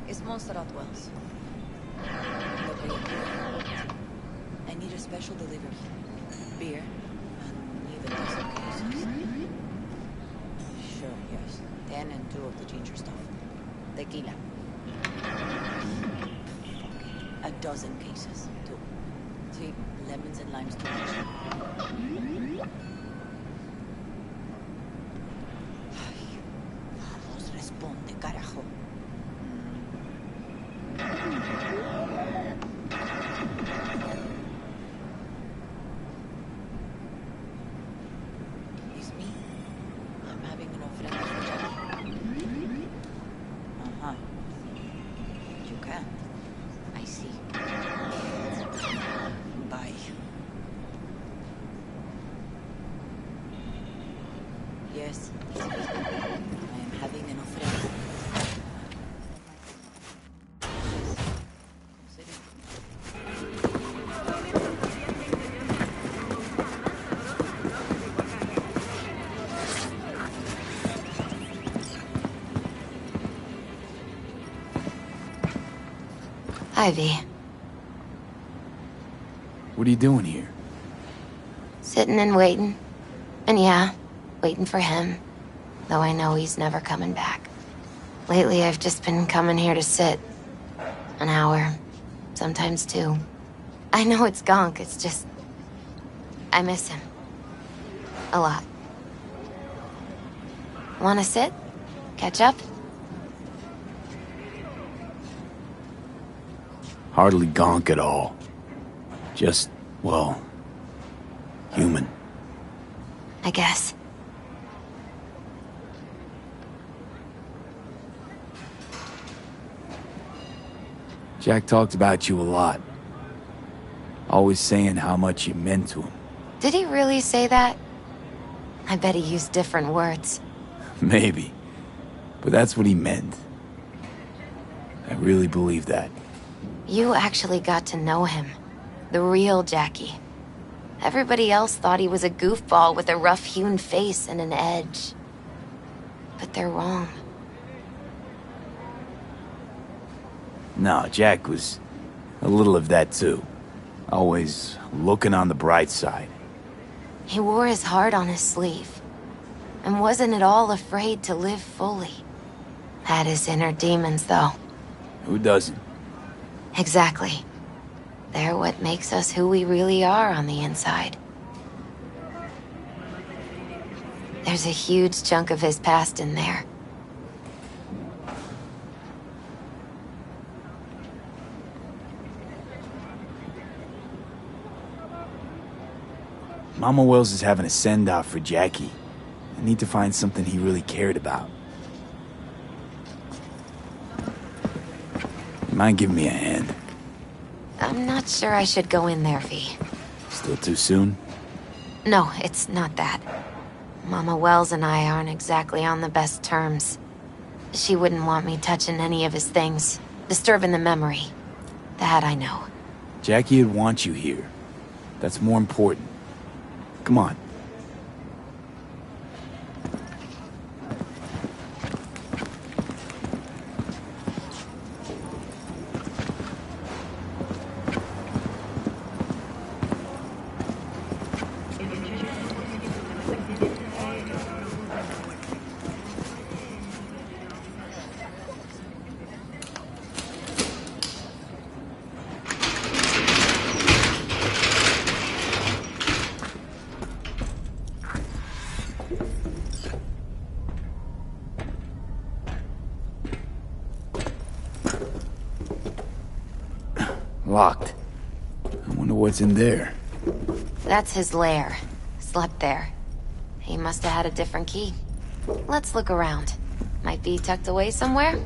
It's Montserrat Wells. I need a special delivery. Beer, and even dozen cases. Sure, yes. 10 and 2 of the ginger stuff. Tequila. A dozen cases, too. 3 lemons and limes to match. Vamos, Yes. I am having an ofrenda. Ivy, What are you doing here? sitting and waiting. And yeah, waiting for him. Though I know he's never coming back. Lately, I've just been coming here to sit. An hour. Sometimes two. I know it's gonk, it's just... I miss him. A lot. Wanna sit? Catch up? Hardly gonk at all. Just, well, human. I guess. Jack talked about you a lot. Always saying how much you meant to him. Did he really say that? I bet he used different words. Maybe. But that's what he meant. I really believe that. You actually got to know him. The real Jackie. Everybody else thought he was a goofball with a rough-hewn face and an edge. But they're wrong. No, Jack was a little of that too. Always looking on the bright side. He wore his heart on his sleeve. And wasn't at all afraid to live fully. Had his inner demons, though. Who doesn't? Exactly. They're what makes us who we really are on the inside. There's a huge chunk of his past in there. Mama Wells is having a send-off for Jackie. I need to find something he really cared about. You mind giving me a hand? I'm not sure I should go in there, V. Still too soon? No, it's not that. Mama Wells and I aren't exactly on the best terms. She wouldn't want me touching any of his things, disturbing the memory. That I know. Jackie would want you here. That's more important. Come on. Locked. I wonder what's in there. That's his lair. Slept there. He must have had a different key. Let's look around. Might be tucked away somewhere?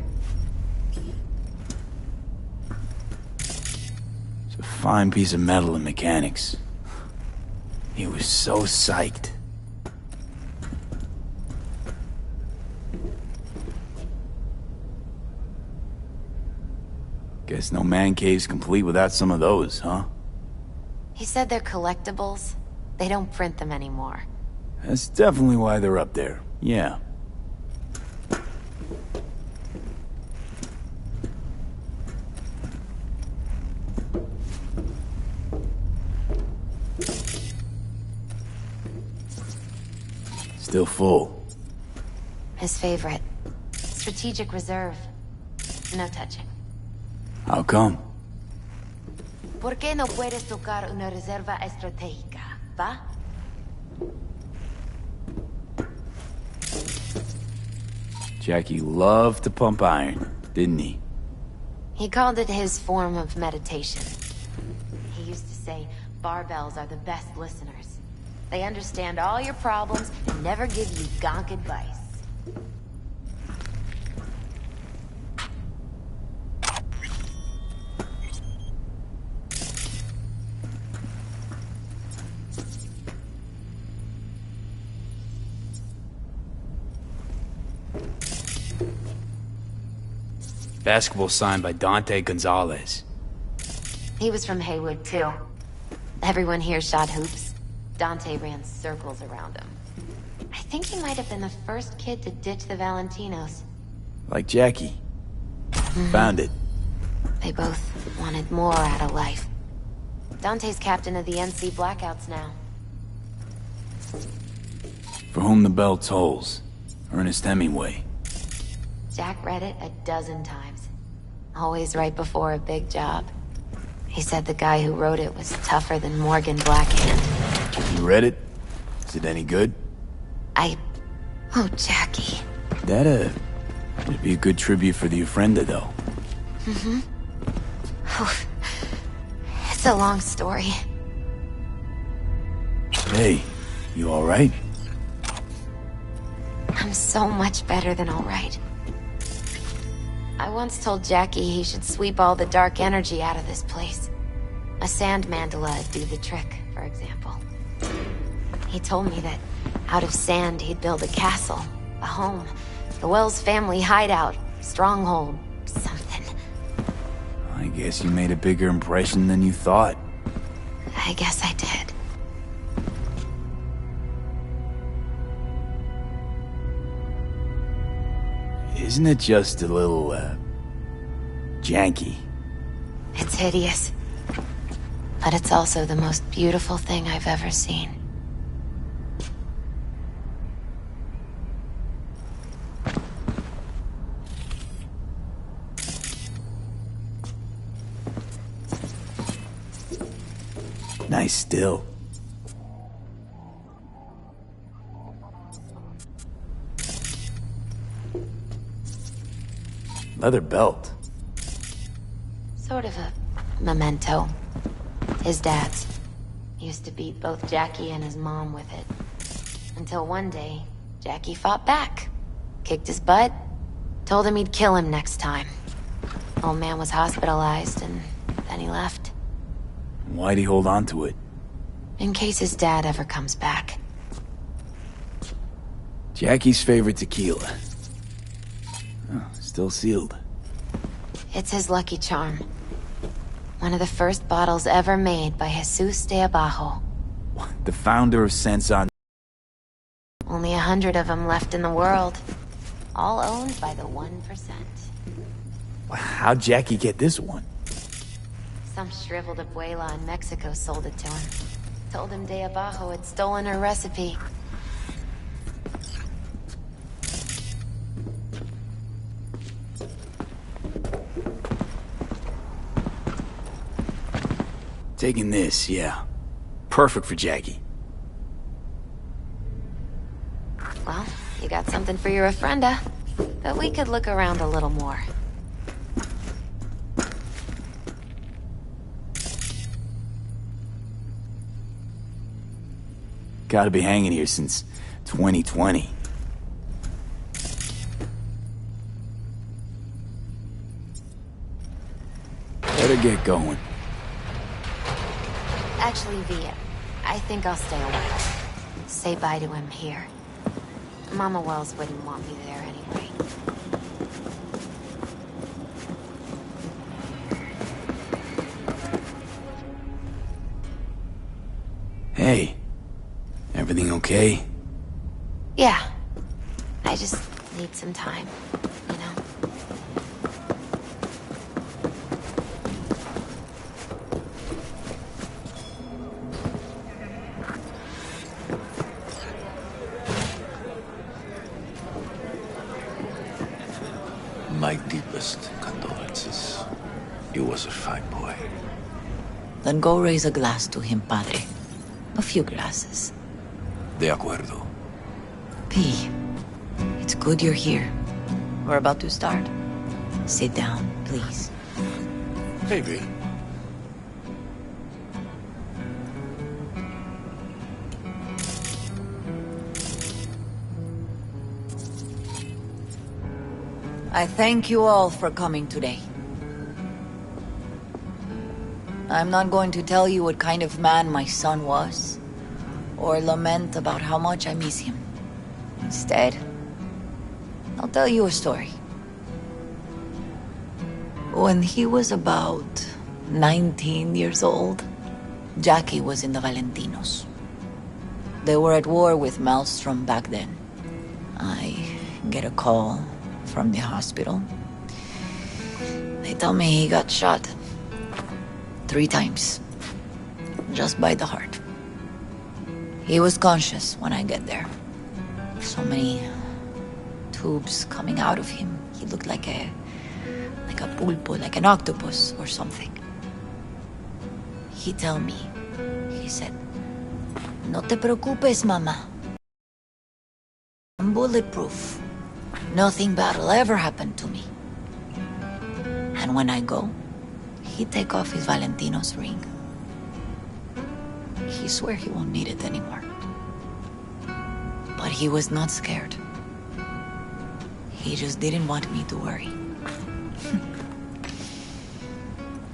It's a fine piece of metal and mechanics. He was so psyched. Guess no man cave's complete without some of those, huh? He said they're collectibles. They don't print them anymore. That's definitely why they're up there. Yeah. Still full. His favorite. Strategic reserve. No touching. How come? ¿Por qué no puedes tocar una reserva estratégica, va? Jackie loved to pump iron, didn't he? He called it his form of meditation. He used to say, barbells are the best listeners. They understand all your problems and never give you gonk advice. Basketball signed by Dante Gonzalez. He was from Haywood, too. Everyone here shot hoops. Dante ran circles around him. I think he might have been the first kid to ditch the Valentinos. Like Jackie. Found it. They both wanted more out of life. Dante's captain of the NC Blackouts now. For whom the bell tolls. Ernest Hemingway. Jack read it a dozen times. Always right before a big job. He said the guy who wrote it was tougher than Morgan Blackhand. You read it? Is it any good? Oh, Jackie. That'd be a good tribute for the Ofrenda, though. Mm-hmm. Oh, it's a long story. Hey, you alright? I'm so much better than alright. I once told Jackie he should sweep all the dark energy out of this place. A sand mandala'd do the trick, for example. He told me that out of sand he'd build a castle, a home, the Wells family hideout, stronghold, something. I guess you made a bigger impression than you thought. I guess I did. Isn't it just a little, janky? It's hideous. But it's also the most beautiful thing I've ever seen. Nice still. Leather belt. Sort of a memento. His dad's. Used to beat both Jackie and his mom with it. Until one day, Jackie fought back. Kicked his butt. Told him he'd kill him next time. Old man was hospitalized, and then he left. Why'd he hold on to it? In case his dad ever comes back. Jackie's favorite tequila. Oh, still sealed. It's his lucky charm. One of the first bottles ever made by Jesus de Abajo. The founder of Sensan. Only 100 of them left in the world. All owned by the 1%. How'd Jackie get this one? Some shriveled abuela in Mexico sold it to him. Told him de Abajo had stolen her recipe. Taking this, yeah. Perfect for Jackie. Well, you got something for your ofrenda. But we could look around a little more. Gotta be hanging here since 2020. Better get going. Actually, Via, I think I'll stay away. Say bye to him here. Mama Wells wouldn't want me there anyway. Hey, everything okay? Yeah. I just need some time, you know? My deepest condolences. He was a fine boy. Then go raise a glass to him, padre. A few glasses. De acuerdo. P, it's good you're here. We're about to start. Sit down, please. Hey, V. I thank you all for coming today. I'm not going to tell you what kind of man my son was, or lament about how much I miss him. Instead, I'll tell you a story. When he was about 19 years old, Jackie was in the Valentinos. They were at war with Maelstrom back then. I get a call from the hospital. They tell me he got shot 3 times, just by the heart. He was conscious when I get there. So many tubes coming out of him. He looked like a pulpo, like an octopus or something. He tell me, he said, "No te preocupes, mama. I'm bulletproof. Nothing bad will ever happen to me." And when I go, he take off his Valentino's ring. He swear he won't need it anymore. But he was not scared. He just didn't want me to worry.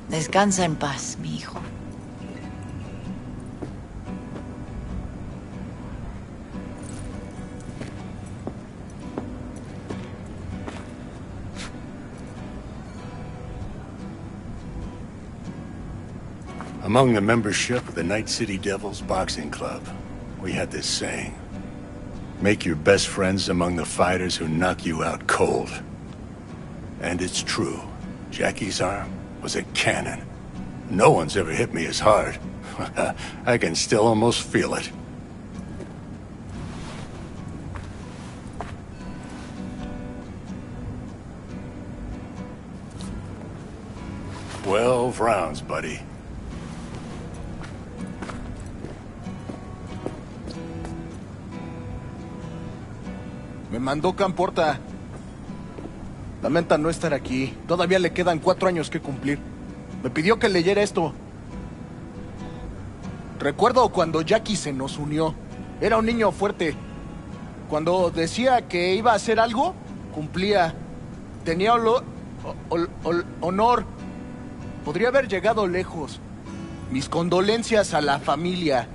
Descansa en paz, mi hijo. Among the membership of the Night City Devils Boxing Club, we had this saying: make your best friends among the fighters who knock you out cold. And it's true. Jackie's arm was a cannon. No one's ever hit me as hard. I can still almost feel it. "12 rounds, buddy." Me mandó Camporta. Lamenta no estar aquí. Todavía le quedan 4 años que cumplir. Me pidió que leyera esto. Recuerdo cuando Jackie se nos unió. Era un niño fuerte. Cuando decía que iba a hacer algo, cumplía. Tenía honor. Podría haber llegado lejos. Mis condolencias a la familia.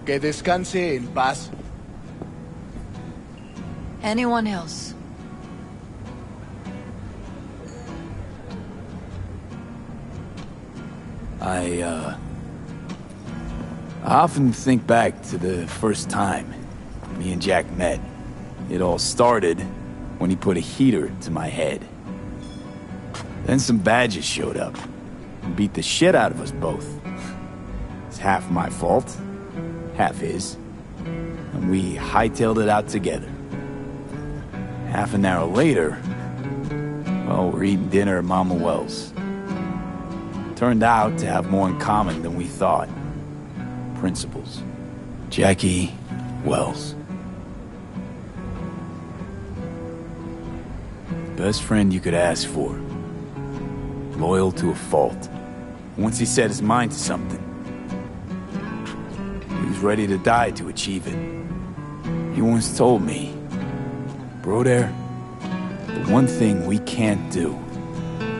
Que descanse en paz. Anyone else? I often think back to the first time me and Jack met. It all started when he put a heater to my head. Then some badges showed up and beat the shit out of us both. It's half my fault, half his. And we hightailed it out together. Half an hour later, well, we're eating dinner at Mama Wells. Turned out to have more in common than we thought. Principles. Jackie Wells. Best friend you could ask for. Loyal to a fault. Once he set his mind to something, he was ready to die to achieve it. He once told me, "Broder, the one thing we can't do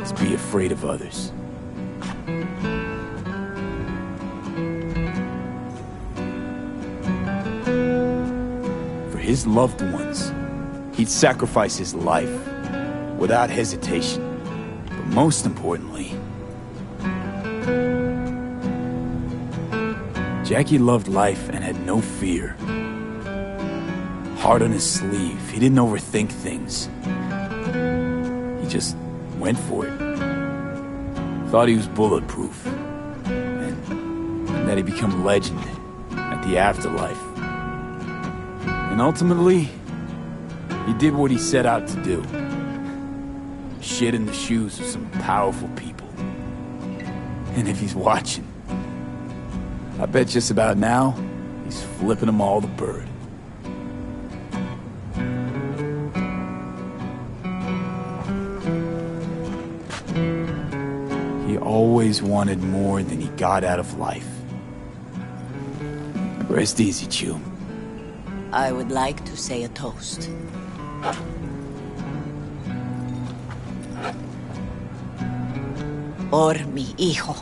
is be afraid of others." For his loved ones, he'd sacrifice his life without hesitation. But most importantly, Jackie loved life and had no fear. Heart on his sleeve, he didn't overthink things. He just went for it. Thought he was bulletproof. And that he'd become a legend at the afterlife. And ultimately, he did what he set out to do. Shit in the shoes of some powerful people. And if he's watching, I bet just about now, he's flipping them all the bird. He always wanted more than he got out of life. Rest easy, Chew. I would like to say a toast. Por mi hijo.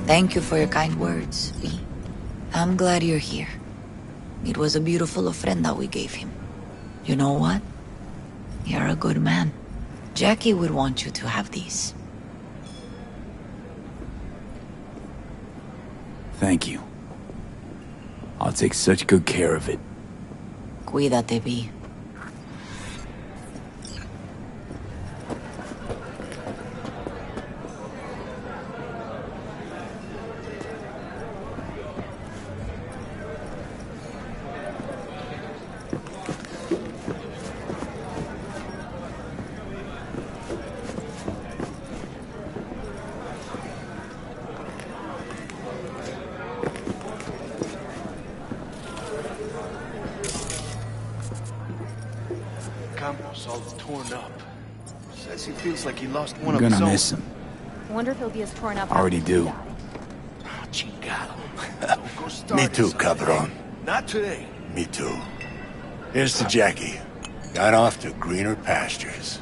Thank you for your kind words, V. I'm glad you're here. It was a beautiful ofrenda we gave him. You know what? You're a good man. Jackie would want you to have these. Thank you. I'll take such good care of it. Cuídate, V. Campos all torn up. Says he feels like he lost one I'm of his gonna own. miss him. Wonder if he'll be as torn up. Already do. Chingado. Me too, cabron. Not today. Me too. Here's to Jackie. Got off to greener pastures.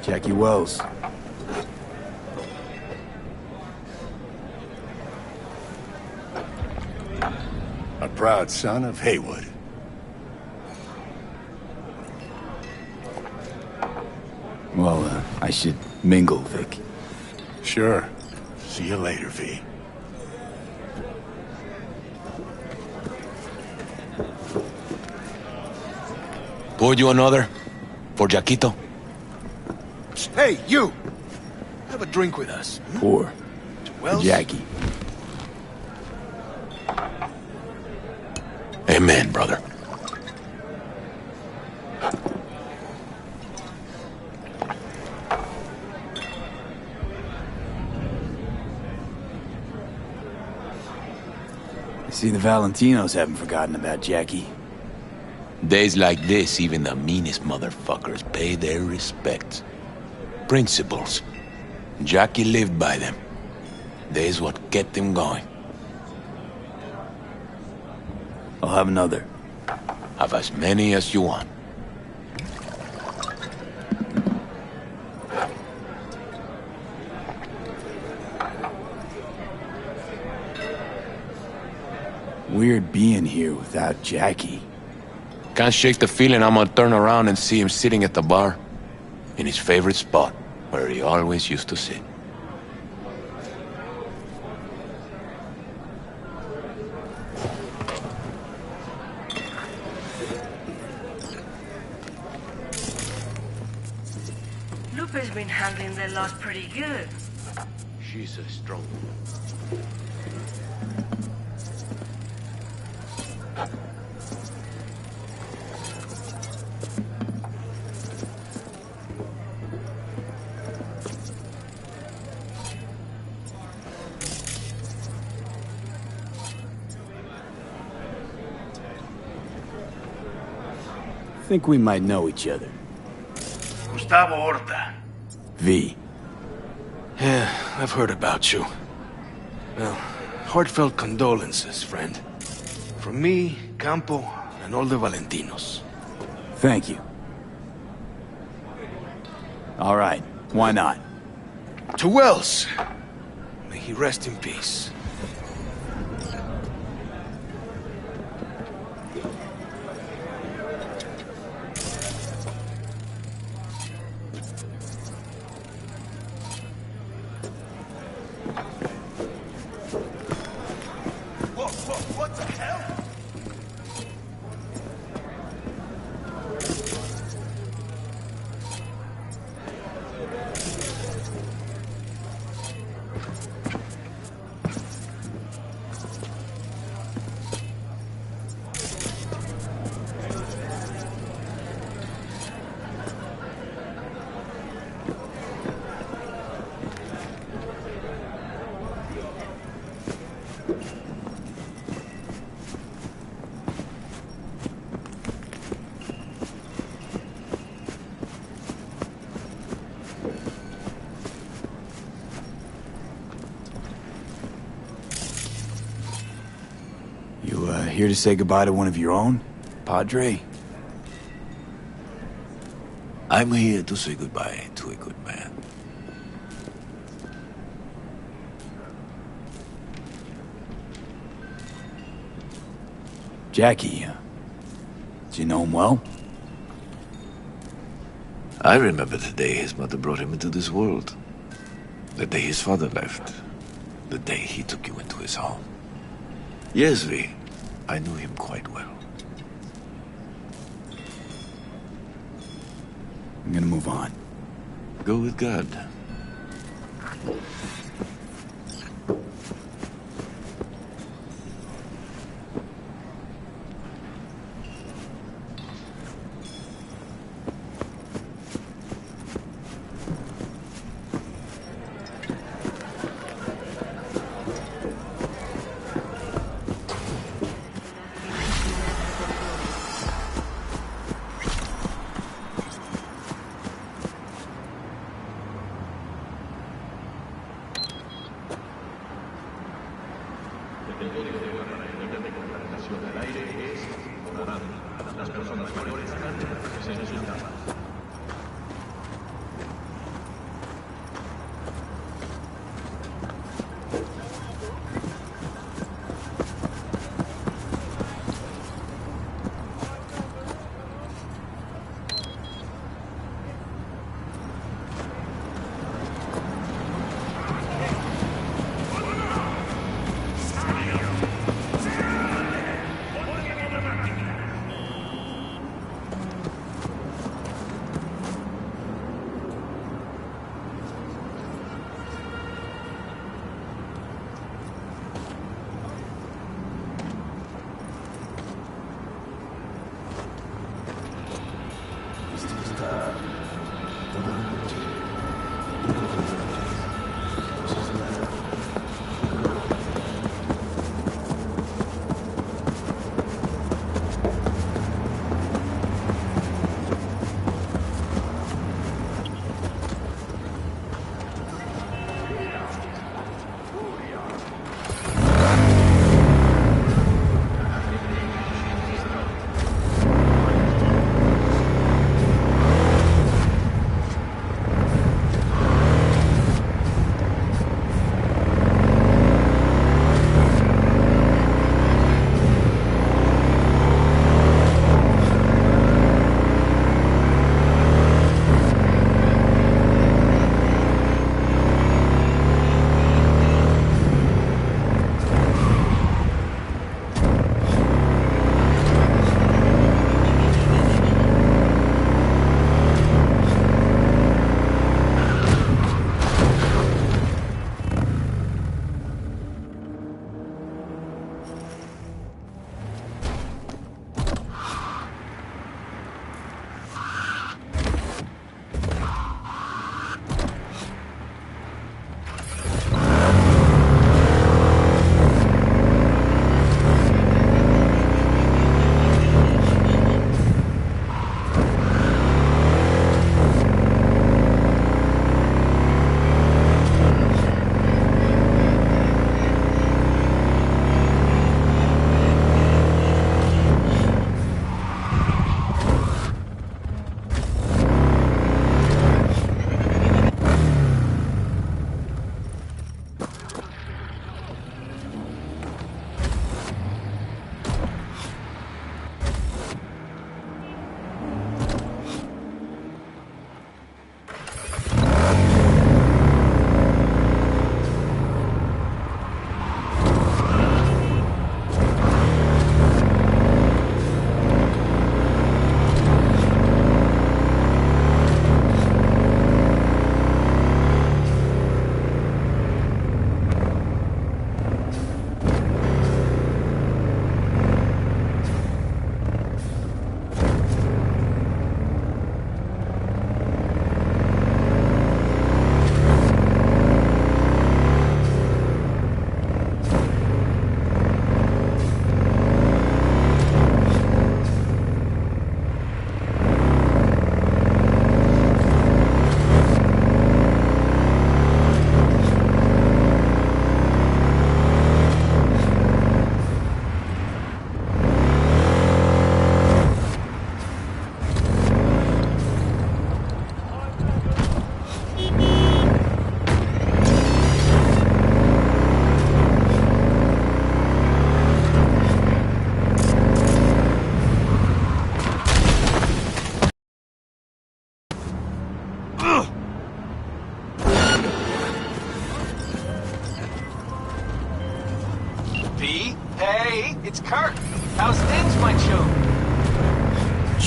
Jackie Wells. A proud son of Haywood. Well, I should mingle, Vic. Sure. See you later, V. Pour you another? For Jaquito? Hey, you! Have a drink with us. Pour. Wells? Jackie. Amen, brother. I see the Valentinos haven't forgotten about Jackie. Days like this, even the meanest motherfuckers pay their respects. Principles. Jackie lived by them. They's what kept him going. I'll have another. Have as many as you want. Weird being here without Jackie. Can't shake the feeling I'm gonna turn around and see him sitting at the bar. In his favorite spot, where he always used to sit. Lupe's been handling their loss pretty good. She's a strong woman. Think we might know each other. Gustavo Horta. V. Yeah, I've heard about you. Well, heartfelt condolences, friend. From me, Campo, and all the Valentinos. Thank you. All right, why not? To Wells. May he rest in peace. What the hell? You, here to say goodbye to one of your own, Padre? I'm here to say goodbye to a good man. Jackie, did you know him well? I remember the day his mother brought him into this world. The day his father left. The day he took you into his home. Yes, V. I knew him quite well. I'm gonna move on. Go with God.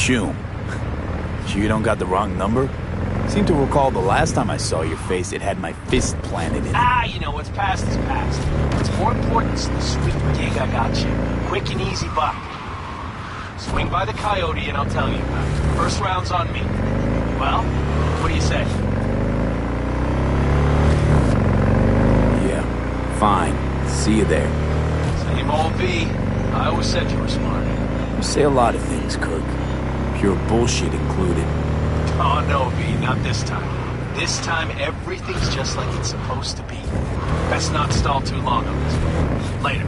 Shum. Sure you don't got the wrong number? Seem to recall the last time I saw your face, it had my fist planted in it. You know, what's past is past. What's more important is the sweet gig I got you. Quick and easy buck. Swing by the Coyote and I'll tell you about it. First round's on me. Well, what do you say? Yeah, fine. See you there. Same old V. I always said you were smart. You say a lot of things, Kirk. Pure bullshit included. Oh, no, V, not this time. This time, everything's just like it's supposed to be. Best not stall too long on this one. Later.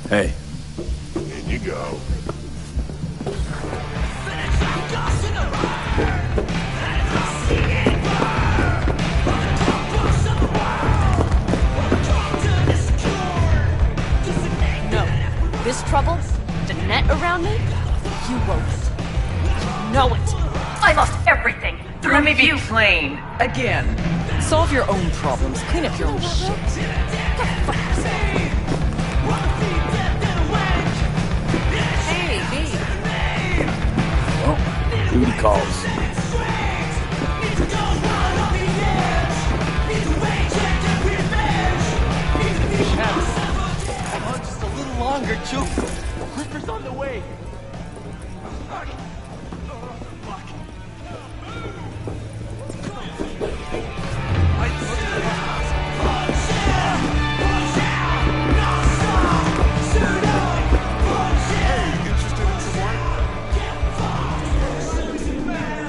Hey. In you go. No. This trouble, the net around me, you won't. You know it. I lost everything. Let me be plain. Again. Solve your own problems. Clean up your own shit. Duty calls. Just a little longer, too. Clipper's on the way.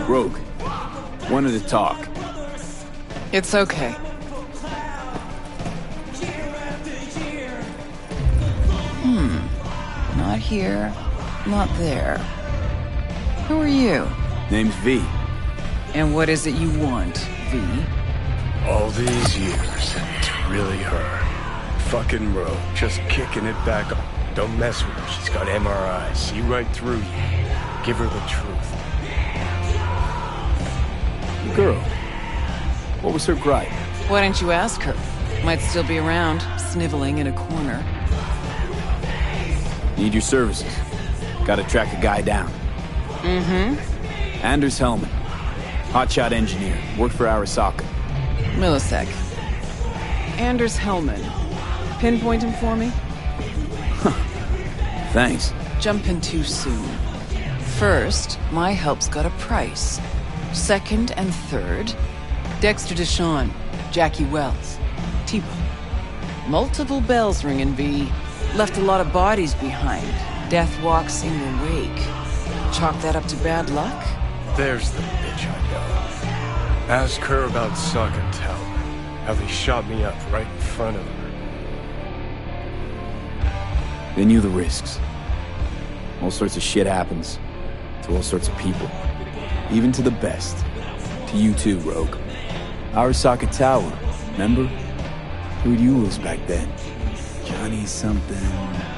Rogue. Wanted to talk. It's okay. Not here, not there. Who are you? Name's V. And what is it you want, V? All these years, and it's really her. Fucking Rogue, just kicking it back up. Don't mess with her, she's got MRIs. See right through you. Give her the truth. The girl. What was her gripe? Why didn't you ask her? Might still be around, sniveling in a corner. Need your services. Gotta track a guy down. Anders Hellman. Hotshot engineer. Worked for Arasaka. Millisec. Anders Hellman. Pinpoint him for me? Thanks. Jumping too soon. First, my help's got a price. Second and third, Dexter Deshawn, Jackie Wells, T-Bone. Multiple bells ringing, V. Left a lot of bodies behind. Death walks in your wake. Chalk that up to bad luck? There's the bitch I know. Ask her about Suck and tell her how they shot me up right in front of her. They knew the risks. All sorts of shit happens. To all sorts of people. Even to the best. To you too, Rogue. Arasaka Tower, remember? Who'd you lose back then? Johnny something...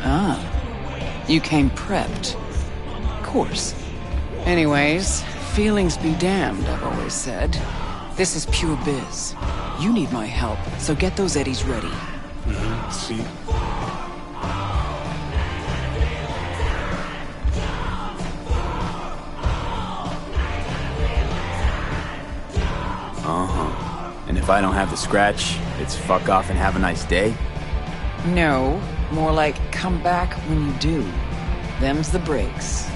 Ah. You came prepped. Course. Anyways, feelings be damned, I've always said. This is pure biz. You need my help, so get those eddies ready. See? And if I don't have the scratch, it's fuck off and have a nice day? No, more like come back when you do. Them's the breaks.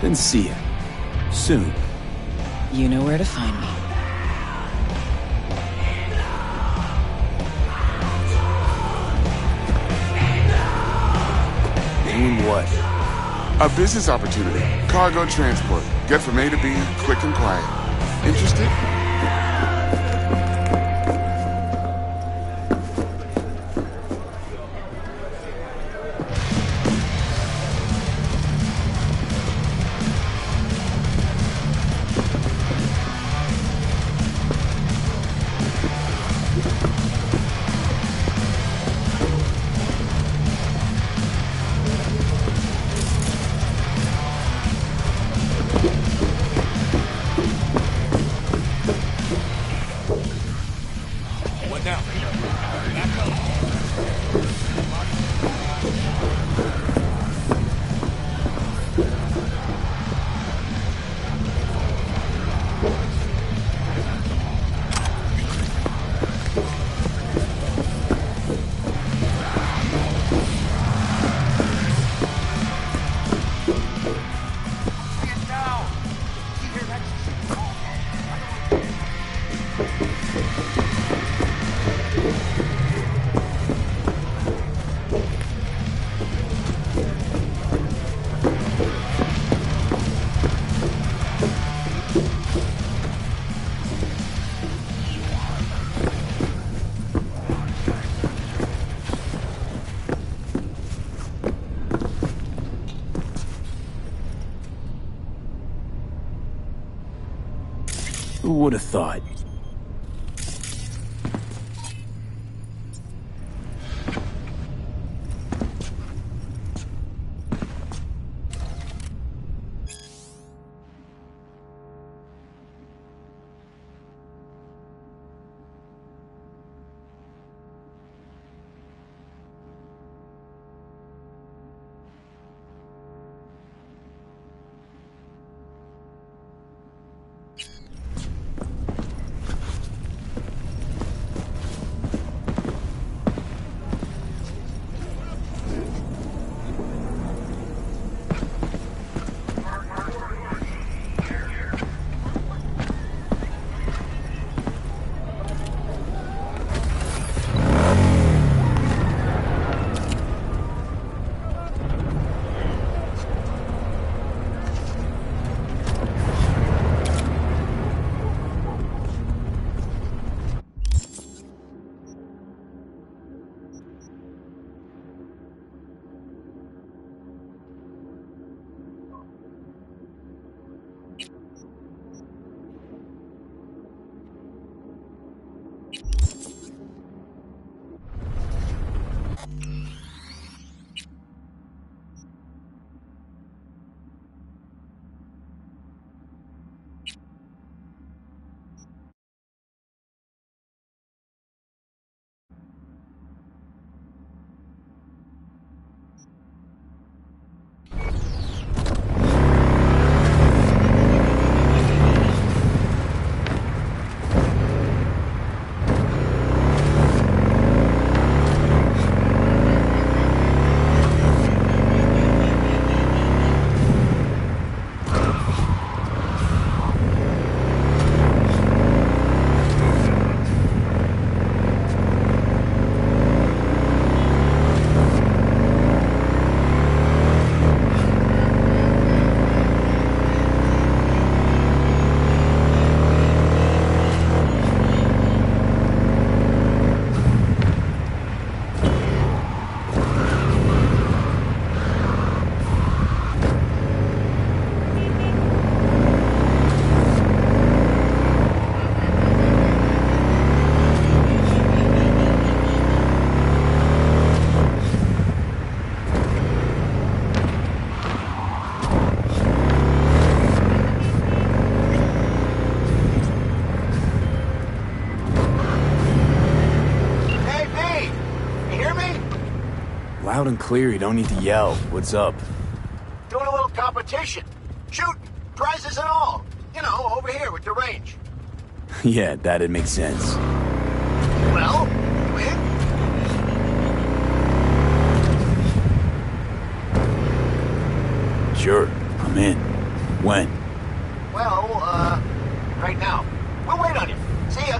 Then see ya. Soon. You know where to find me. Doing what? A business opportunity. Cargo transport. Get from A to B, quick and quiet. Interested? Who would have thought? Loud and clear, you don't need to yell. What's up? Doing a little competition. Shooting. Prizes and all. You know, over here with the range. Yeah, that'd make sense. Well, you in? Sure, I'm in. When? Well, right now. We'll wait on you. See ya.